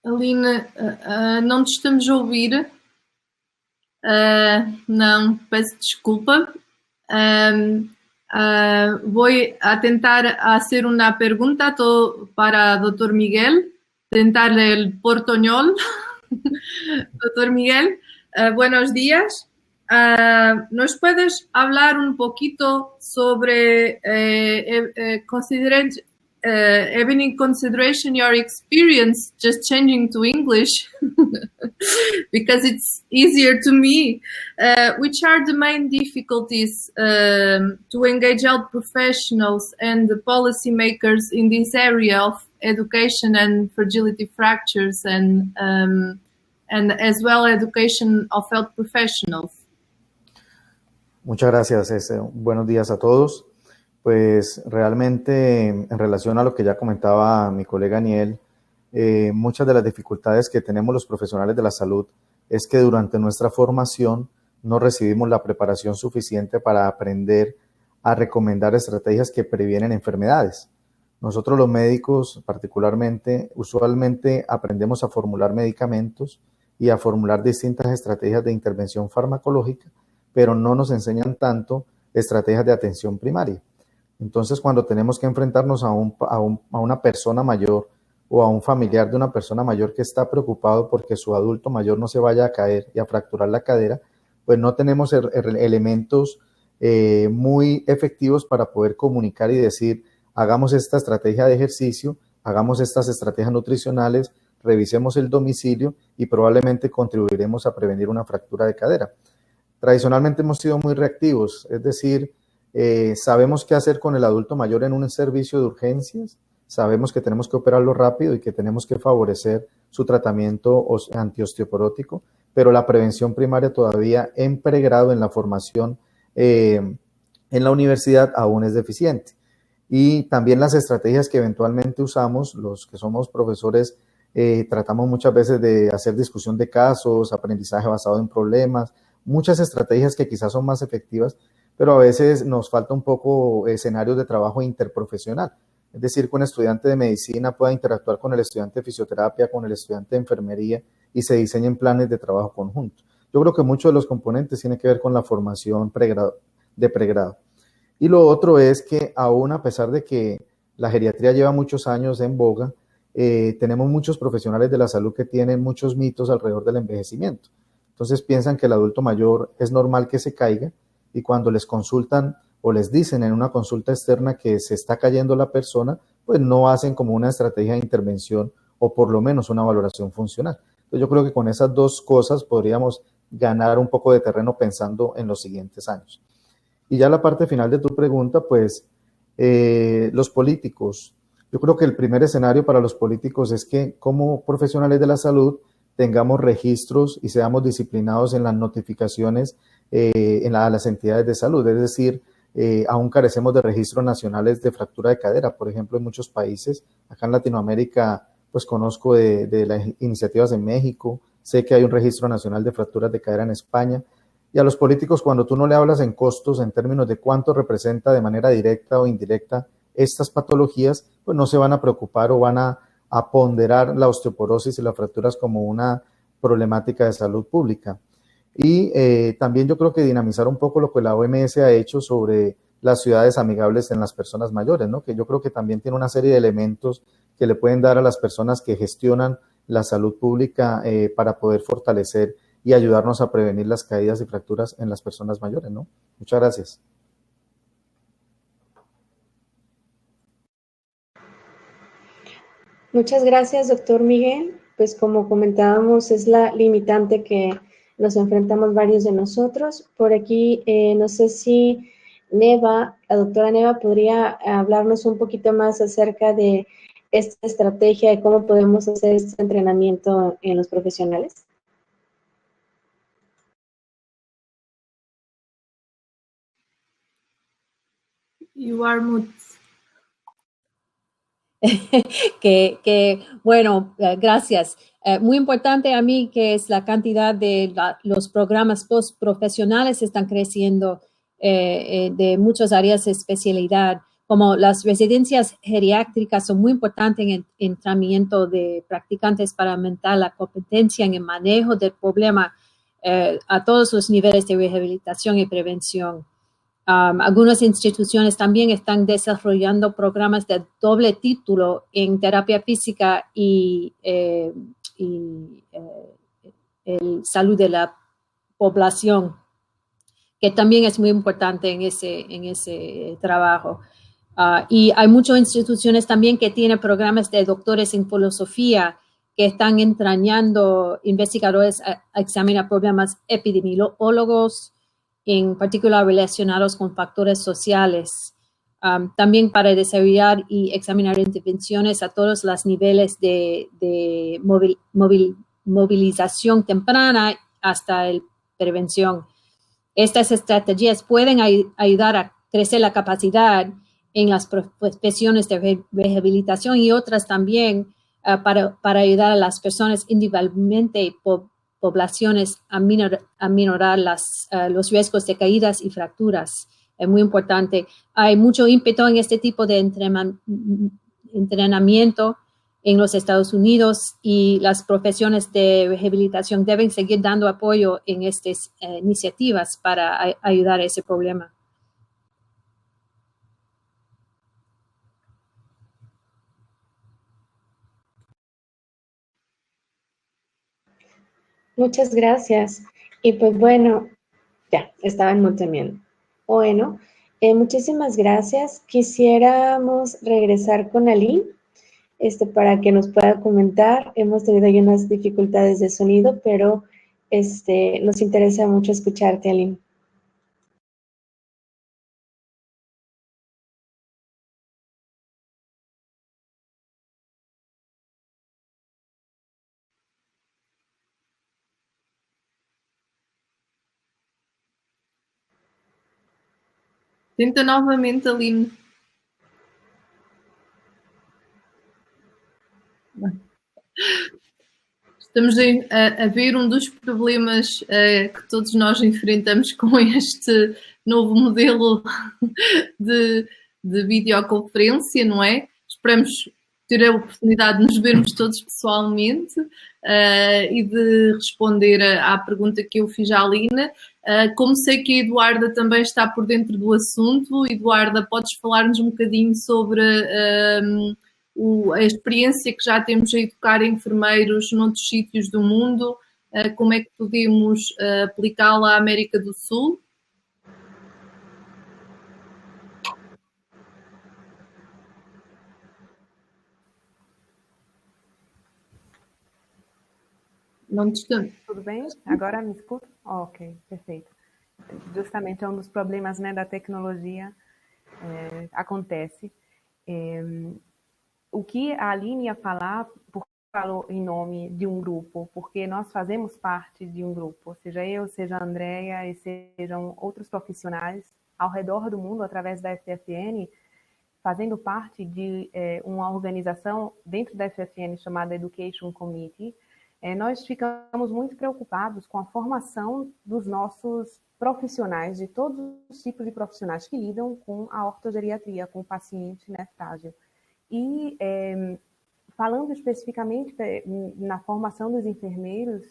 Aline, não te estamos a ouvir. Não, peço desculpa. Voy a tentar hacer una pregunta para Dr. Miguel, tentarle el portuñol. Dr. Miguel, buenos días. ¿Nos puedes hablar un poquito sobre, having in consideration your experience, just changing to English, because it's easier to me, which are the main difficulties to engage health professionals and the policymakers in this area of education and fragility fractures, and as well education of health professionals? Muchas gracias. Buenos días a todos. Pues realmente en relación a lo que ya comentaba mi colega Aniel, muchas de las dificultades que tenemos los profesionales de la salud es que durante nuestra formación no recibimos la preparación suficiente para aprender a recomendar estrategias que previenen enfermedades. Nosotros los médicos particularmente, usualmente aprendemos a formular medicamentos y a formular distintas estrategias de intervención farmacológica, pero no nos enseñan tanto estrategias de atención primaria. Entonces, cuando tenemos que enfrentarnos a una persona mayor o a un familiar de una persona mayor que está preocupado porque su adulto mayor no se vaya a caer y a fracturar la cadera, pues no tenemos elementos muy efectivos para poder comunicar y decir, hagamos esta estrategia de ejercicio, hagamos estas estrategias nutricionales, revisemos el domicilio y probablemente contribuiremos a prevenir una fractura de cadera. Tradicionalmente hemos sido muy reactivos, es decir, sabemos qué hacer con el adulto mayor en un servicio de urgencias, sabemos que tenemos que operarlo rápido y que tenemos que favorecer su tratamiento antiosteoporótico, pero la prevención primaria todavía en pregrado, en la formación en la universidad, aún es deficiente. Y también las estrategias que eventualmente usamos, los que somos profesores, tratamos muchas veces de hacer discusión de casos, aprendizaje basado en problemas, muchas estrategias que quizás son más efectivas, pero a veces nos falta un poco escenarios de trabajo interprofesional. Es decir, que un estudiante de medicina pueda interactuar con el estudiante de fisioterapia, con el estudiante de enfermería y se diseñen planes de trabajo conjuntos. Yo creo que muchos de los componentes tienen que ver con la formación de pregrado. Y lo otro es que aún a pesar de que la geriatría lleva muchos años en boga, tenemos muchos profesionales de la salud que tienen muchos mitos alrededor del envejecimiento. Entonces piensan que el adulto mayor es normal que se caiga, y cuando les consultan o les dicen en una consulta externa que se está cayendo la persona, pues no hacen como una estrategia de intervención o por lo menos una valoración funcional. Entonces yo creo que con esas dos cosas podríamos ganar un poco de terreno pensando en los siguientes años. Y ya la parte final de tu pregunta, pues los políticos. Yo creo que el primer escenario para los políticos es que como profesionales de la salud tengamos registros y seamos disciplinados en las notificaciones a las entidades de salud. Es decir, aún carecemos de registros nacionales de fractura de cadera, por ejemplo, en muchos países. Acá en Latinoamérica, pues conozco de las iniciativas en México, sé que hay un registro nacional de fracturas de cadera en España. Y a los políticos, cuando tú no le hablas en costos, en términos de cuánto representa de manera directa o indirecta estas patologías, pues no se van a preocupar o van a ponderar la osteoporosis y las fracturas como una problemática de salud pública. Y también yo creo que dinamizar un poco lo que la OMS ha hecho sobre las ciudades amigables en las personas mayores, ¿no? Que yo creo que también tiene una serie de elementos que le pueden dar a las personas que gestionan la salud pública para poder fortalecer y ayudarnos a prevenir las caídas y fracturas en las personas mayores, ¿no? Muchas gracias. Muchas gracias, doctor Miguel. Pues como comentábamos, es la limitante que nos enfrentamos varios de nosotros. Por aquí, no sé si Neva, la doctora Neva, podría hablarnos un poquito más acerca de esta estrategia y cómo podemos hacer este entrenamiento en los profesionales. You are mute. Bueno, gracias. Muy importante a mí que es la cantidad de los programas postprofesionales están creciendo de muchas áreas de especialidad, como las residencias geriátricas son muy importantes en el entrenamiento de practicantes para aumentar la competencia en el manejo del problema a todos los niveles de rehabilitación y prevención. Algunas instituciones también están desarrollando programas de doble título en terapia física y el salud de la población, que también es muy importante en ese trabajo. Y hay muchas instituciones también que tienen programas de doctores en filosofía que están entrenando investigadores a examinar problemas epidemiológicos, en particular relacionados con factores sociales, también para desarrollar y examinar intervenciones a todos los niveles de movilización temprana hasta la prevención. Estas estrategias pueden ayudar a crecer la capacidad en las profesiones de rehabilitación y otras también para ayudar a las personas individualmente y poblaciones a minorar los riesgos de caídas y fracturas. Es muy importante. Hay mucho ímpetu en este tipo de entrenamiento en los Estados Unidos y las profesiones de rehabilitación deben seguir dando apoyo en estas iniciativas para ayudar a ese problema. Muchas gracias. Y pues bueno, ya, estaba en mute también. Bueno, muchísimas gracias. Quisiéramos regresar con Aline, para que nos pueda comentar. Hemos tenido ahí unas dificultades de sonido, pero nos interesa mucho escucharte, Aline. Tenta novamente, Aline. Estamos a ver um dos problemas que todos nós enfrentamos com este novo modelo de videoconferência, não é? Esperamos ter a oportunidade de nos vermos todos pessoalmente e de responder à pergunta que eu fiz à Alina. Como sei que a Eduarda também está por dentro do assunto, Eduarda, podes falar-nos um bocadinho sobre a experiência que já temos a educar enfermeiros noutros sítios do mundo, como é que podemos aplicá-la à América do Sul? Não te escuto. Tudo bem? Agora me escuta? Ok, perfeito. Justamente é um dos problemas, né, da tecnologia acontece. O que a Aline ia falar, porque falou em nome de um grupo, porque nós fazemos parte de um grupo, seja eu, seja a Andrea e sejam outros profissionais ao redor do mundo, através da FFN, fazendo parte de uma organização dentro da FFN chamada Education Committee. Nós ficamos muito preocupados com a formação dos nossos profissionais, de todos os tipos de profissionais que lidam com a ortogeriatria, com o paciente, né, frágil. E falando especificamente na formação dos enfermeiros,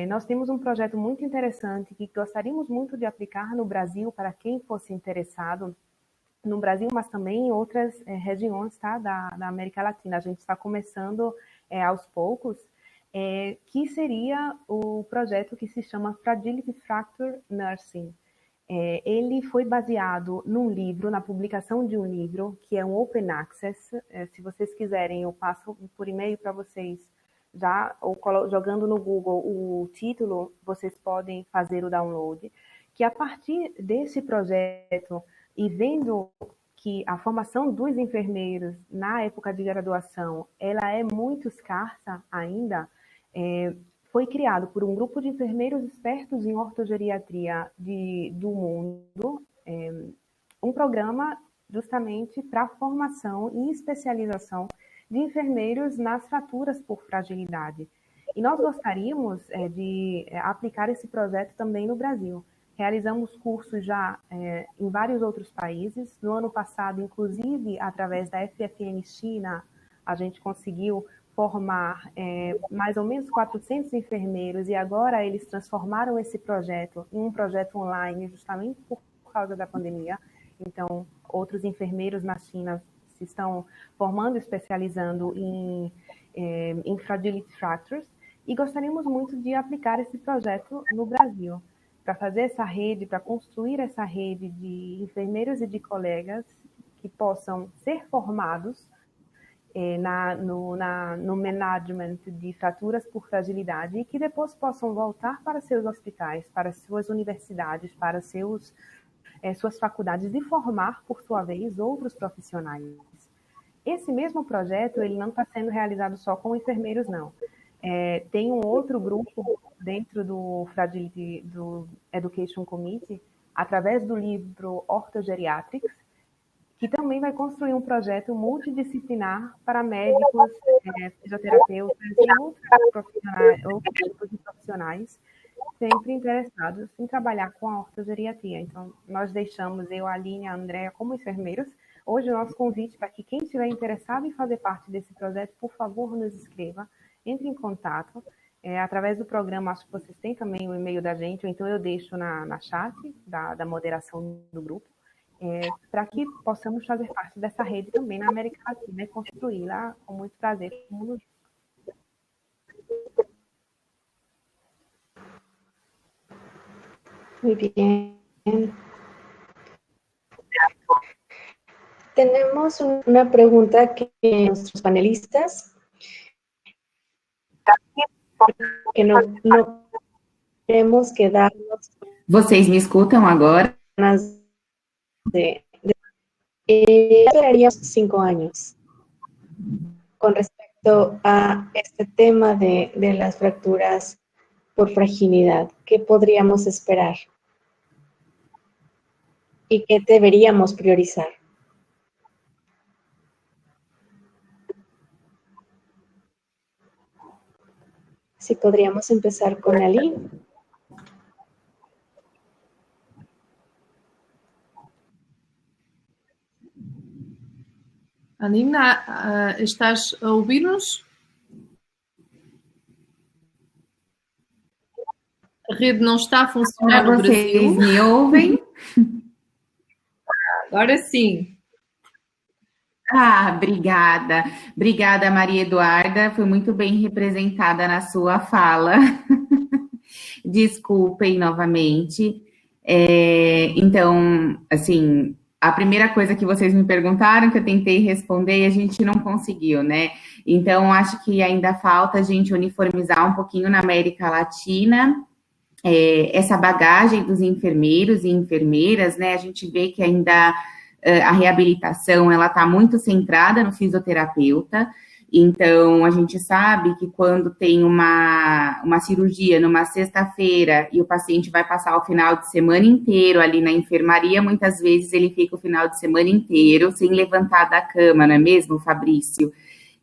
nós temos um projeto muito interessante que gostaríamos muito de aplicar no Brasil para quem fosse interessado, no Brasil, mas também em outras regiões, tá, da América Latina. A gente está começando aos poucos, que seria o projeto que se chama Fragility Fracture Nursing. Ele foi baseado num livro, na publicação de um livro, que é um Open Access. Se vocês quiserem, eu passo por e-mail para vocês já, ou jogando no Google o título, vocês podem fazer o download, que a partir desse projeto e vendo que a formação dos enfermeiros na época de graduação, ela é muito escassa ainda, foi criado por um grupo de enfermeiros expertos em ortogeriatria do mundo, um programa justamente para a formação e especialização de enfermeiros nas fraturas por fragilidade. E nós gostaríamos de aplicar esse projeto também no Brasil. Realizamos cursos já em vários outros países. No ano passado, inclusive, através da FFN China, a gente conseguiu formar mais ou menos 400 enfermeiros, e agora eles transformaram esse projeto em um projeto online, justamente por causa da pandemia. Então, outros enfermeiros na China se estão formando e especializando em fragility fractures, e gostaríamos muito de aplicar esse projeto no Brasil, para fazer essa rede, para construir essa rede de enfermeiros e de colegas que possam ser formados no management de fraturas por fragilidade, e que depois possam voltar para seus hospitais, para suas universidades, para suas faculdades, e formar, por sua vez, outros profissionais. Esse mesmo projeto, ele não está sendo realizado só com enfermeiros, não. Tem um outro grupo dentro do Education Committee, através do livro Orthogeriatrics, que também vai construir um projeto multidisciplinar para médicos, fisioterapeutas e outros tipos de profissionais sempre interessados em trabalhar com a ortogeriatria. Então, nós deixamos, eu, a Aline e a Andrea, como enfermeiros. Hoje, o nosso convite para que quem estiver interessado em fazer parte desse projeto, por favor, nos escreva, entre em contato. Através do programa, acho que vocês têm também o e-mail da gente, ou então eu deixo na chat da moderação do grupo, para que possamos fazer parte dessa rede também na América Latina e construí-la com muito prazer. Muy bien. Tenemos una pregunta que nuestros panelistas, que no queremos quedarnos. Vocês me escutam agora? Esperaríamos 5 años con respecto a este tema de las fracturas por fragilidad. ¿Qué podríamos esperar? ¿Y qué deberíamos priorizar? Si podríamos empezar con Ali. Anina, estás a ouvir-nos? A rede não está a funcionar no Brasil. Vocês me ouvem? Agora sim. Obrigada. Obrigada, Maria Eduarda. Foi muito bem representada na sua fala. Desculpem novamente. Então, assim, a primeira coisa que vocês me perguntaram, que eu tentei responder, e a gente não conseguiu, né? Então, acho que ainda falta a gente uniformizar um pouquinho na América Latina essa bagagem dos enfermeiros e enfermeiras, né? A gente vê que ainda a reabilitação, ela está muito centrada no fisioterapeuta. Então, a gente sabe que quando tem uma cirurgia numa sexta-feira e o paciente vai passar o final de semana inteiro ali na enfermaria, muitas vezes ele fica o final de semana inteiro sem levantar da cama, não é mesmo, Fabrício?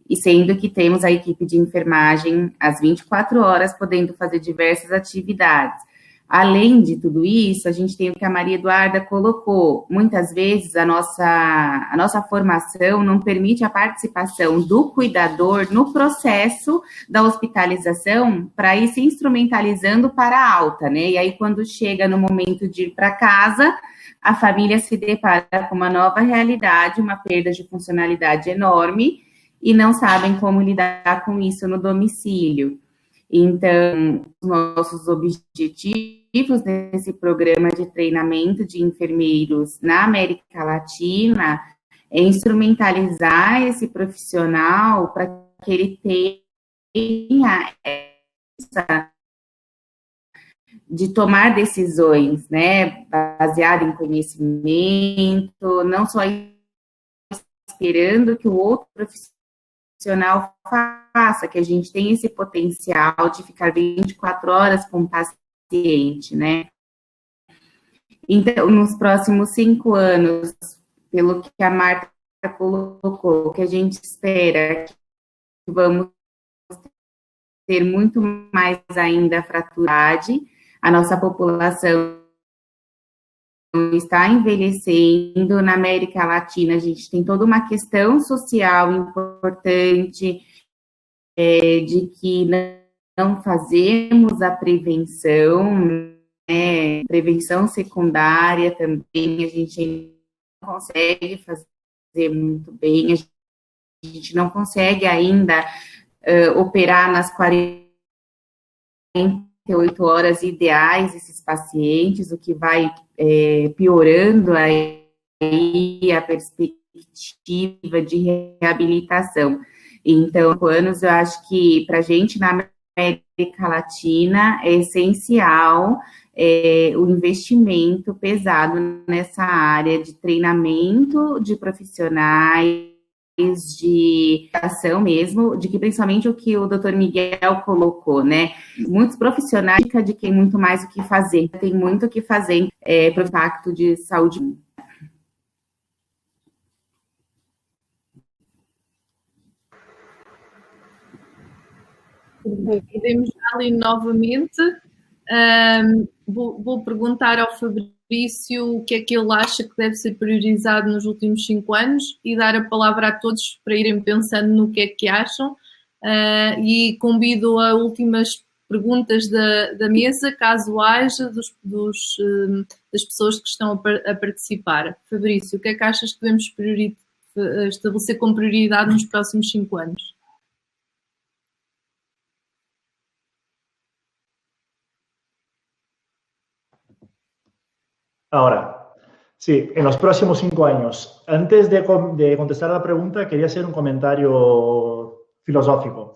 E sendo que temos a equipe de enfermagem às 24 horas, podendo fazer diversas atividades. Além de tudo isso, a gente tem o que a Maria Eduarda colocou. Muitas vezes a nossa formação não permite a participação do cuidador no processo da hospitalização para ir se instrumentalizando para a alta, né? E aí, quando chega no momento de ir para casa, a família se depara com uma nova realidade, uma perda de funcionalidade enorme, e não sabem como lidar com isso no domicílio. Então, os nossos objetivos desse programa de treinamento de enfermeiros na América Latina é instrumentalizar esse profissional para que ele tenha essa de tomar decisões, né, baseado em conhecimento, não só esperando que o outro profissional faça, que a gente tem esse potencial de ficar 24 horas com o paciente, né. Então, nos próximos 5 anos, pelo que a Marta colocou, que a gente espera que vamos ter muito mais ainda fraturidade, a nossa população está envelhecendo. Na América Latina, a gente tem toda uma questão social importante de que não fazemos a prevenção, né? Prevenção secundária também, a gente não consegue fazer muito bem, a gente não consegue ainda operar nas 48 horas ideais esses pacientes, o que vai piorando aí a perspectiva de reabilitação. Então, anos, eu acho que para a gente na América Latina é essencial o investimento pesado nessa área de treinamento de profissionais, de ação mesmo, de que principalmente o que o Dr. Miguel colocou, né? Muitos profissionais de que tem muito mais o que fazer, tem muito o que fazer para o impacto de saúde. Podemos ali novamente. Vou perguntar ao Fabrício o que é que ele acha que deve ser priorizado nos últimos 5 anos e dar a palavra a todos para irem pensando no que é que acham. E convido a últimas perguntas da mesa, caso haja, das pessoas que estão a participar. Fabrício, o que é que achas que devemos estabelecer como prioridade nos próximos 5 anos? Ahora, sí, en los próximos 5 años. Antes de contestar la pregunta, quería hacer un comentario filosófico.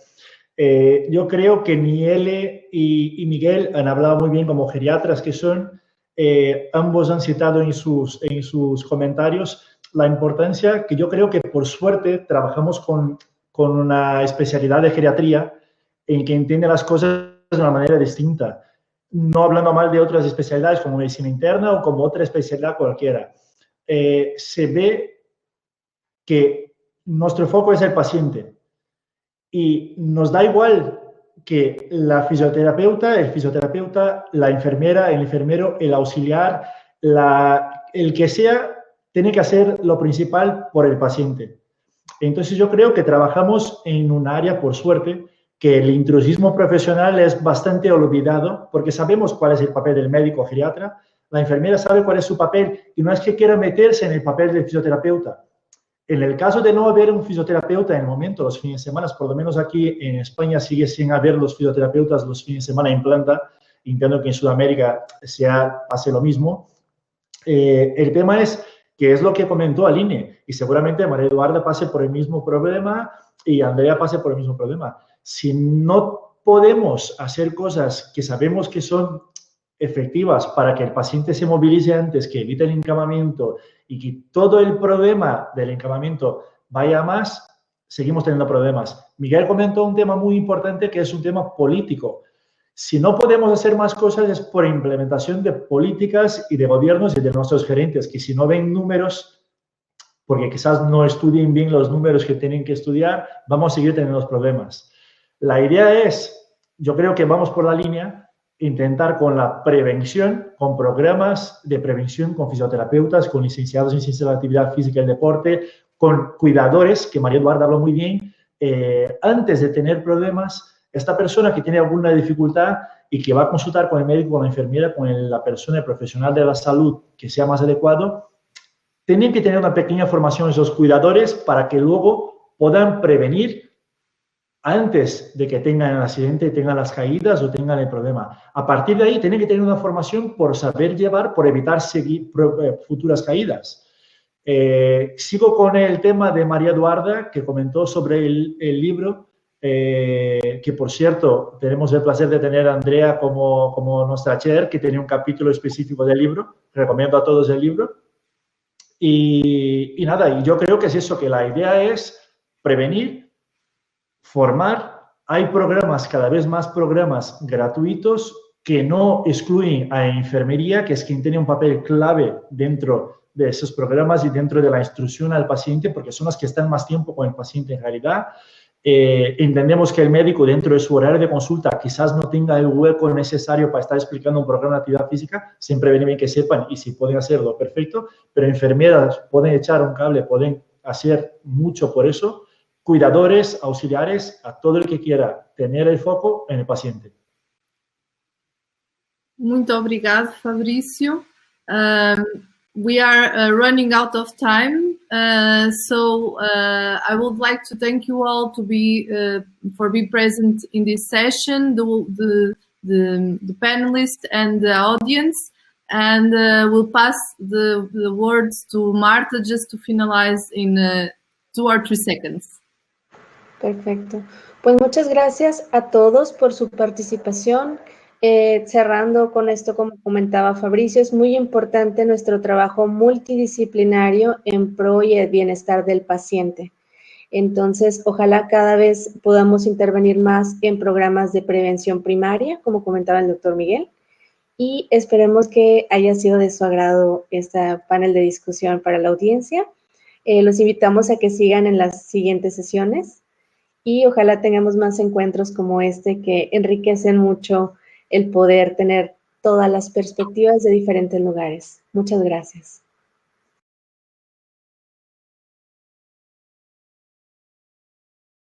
Yo creo que ni él y Miguel han hablado muy bien como geriatras que son. Ambos han citado en sus comentarios la importancia que yo creo que, por suerte, trabajamos con una especialidad de geriatría en que entiende las cosas de una manera distinta. No hablando mal de otras especialidades como medicina interna o como otra especialidad cualquiera. Se ve que nuestro foco es el paciente y nos da igual que el fisioterapeuta, la enfermera, el enfermero, el auxiliar, el que sea, tiene que hacer lo principal por el paciente. Entonces yo creo que trabajamos en un área, por suerte, que el intrusismo profesional es bastante olvidado porque sabemos cuál es el papel del médico geriatra, la enfermera sabe cuál es su papel y no es que quiera meterse en el papel del fisioterapeuta. En el caso de no haber un fisioterapeuta en el momento, los fines de semana, por lo menos aquí en España sigue sin haber los fisioterapeutas los fines de semana en planta, entiendo que en Sudamérica pase lo mismo. El tema es que es lo que comentó Aline y seguramente María Eduarda pase por el mismo problema y Andrea pase por el mismo problema. Si no podemos hacer cosas que sabemos que son efectivas para que el paciente se movilice antes, que evite el encamamiento y que todo el problema del encamamiento vaya a más, seguimos teniendo problemas. Miguel comentó un tema muy importante que es un tema político. Si no podemos hacer más cosas es por implementación de políticas y de gobiernos y de nuestros gerentes, que si no ven números, porque quizás no estudien bien los números que tienen que estudiar, vamos a seguir teniendo los problemas. La idea es, yo creo que vamos por la línea, intentar con la prevención, con programas de prevención, con fisioterapeutas, con licenciados en ciencias de la actividad física y el deporte, con cuidadores, que María Eduarda habló muy bien, antes de tener problemas, esta persona que tiene alguna dificultad y que va a consultar con el médico, con la enfermera, con la persona, el profesional de la salud que sea más adecuado, tienen que tener una pequeña formación esos cuidadores para que luego puedan prevenir antes de que tengan el accidente, tengan las caídas o tengan el problema. A partir de ahí, tienen que tener una formación por saber llevar, por evitar futuras caídas. Sigo con el tema de María Eduarda, que comentó sobre el libro, que por cierto, tenemos el placer de tener a Andrea como nuestra chair, que tiene un capítulo específico del libro. Recomiendo a todos el libro. Y nada, y yo creo que es eso, que la idea es prevenir, formar. Hay programas, cada vez más programas gratuitos que no excluyen a enfermería, que es quien tiene un papel clave dentro de esos programas y dentro de la instrucción al paciente, porque son las que están más tiempo con el paciente en realidad. Entendemos que el médico dentro de su horario de consulta quizás no tenga el hueco necesario para estar explicando un programa de actividad física, siempre viene bien que sepan y si pueden hacerlo, perfecto, pero enfermeras pueden echar un cable, pueden hacer mucho por eso, cuidadores, auxiliares, a todo el que quiera tener el foco en el paciente. Muito obrigado, Fabrício. We are running out of time, so I would like to thank you all for being present in this session, the panelists and the audience, and we'll pass the words to Marta just to finalize in 2 or 3 seconds. Perfecto. Pues muchas gracias a todos por su participación. Cerrando con esto, como comentaba Fabrício, es muy importante nuestro trabajo multidisciplinario en pro y el bienestar del paciente. Entonces, ojalá cada vez podamos intervenir más en programas de prevención primaria, como comentaba el doctor Miguel, y esperemos que haya sido de su agrado este panel de discusión para la audiencia. Los invitamos a que sigan en las siguientes sesiones y ojalá tengamos más encuentros como este que enriquecen mucho el poder tener todas las perspectivas de diferentes lugares. Muchas gracias.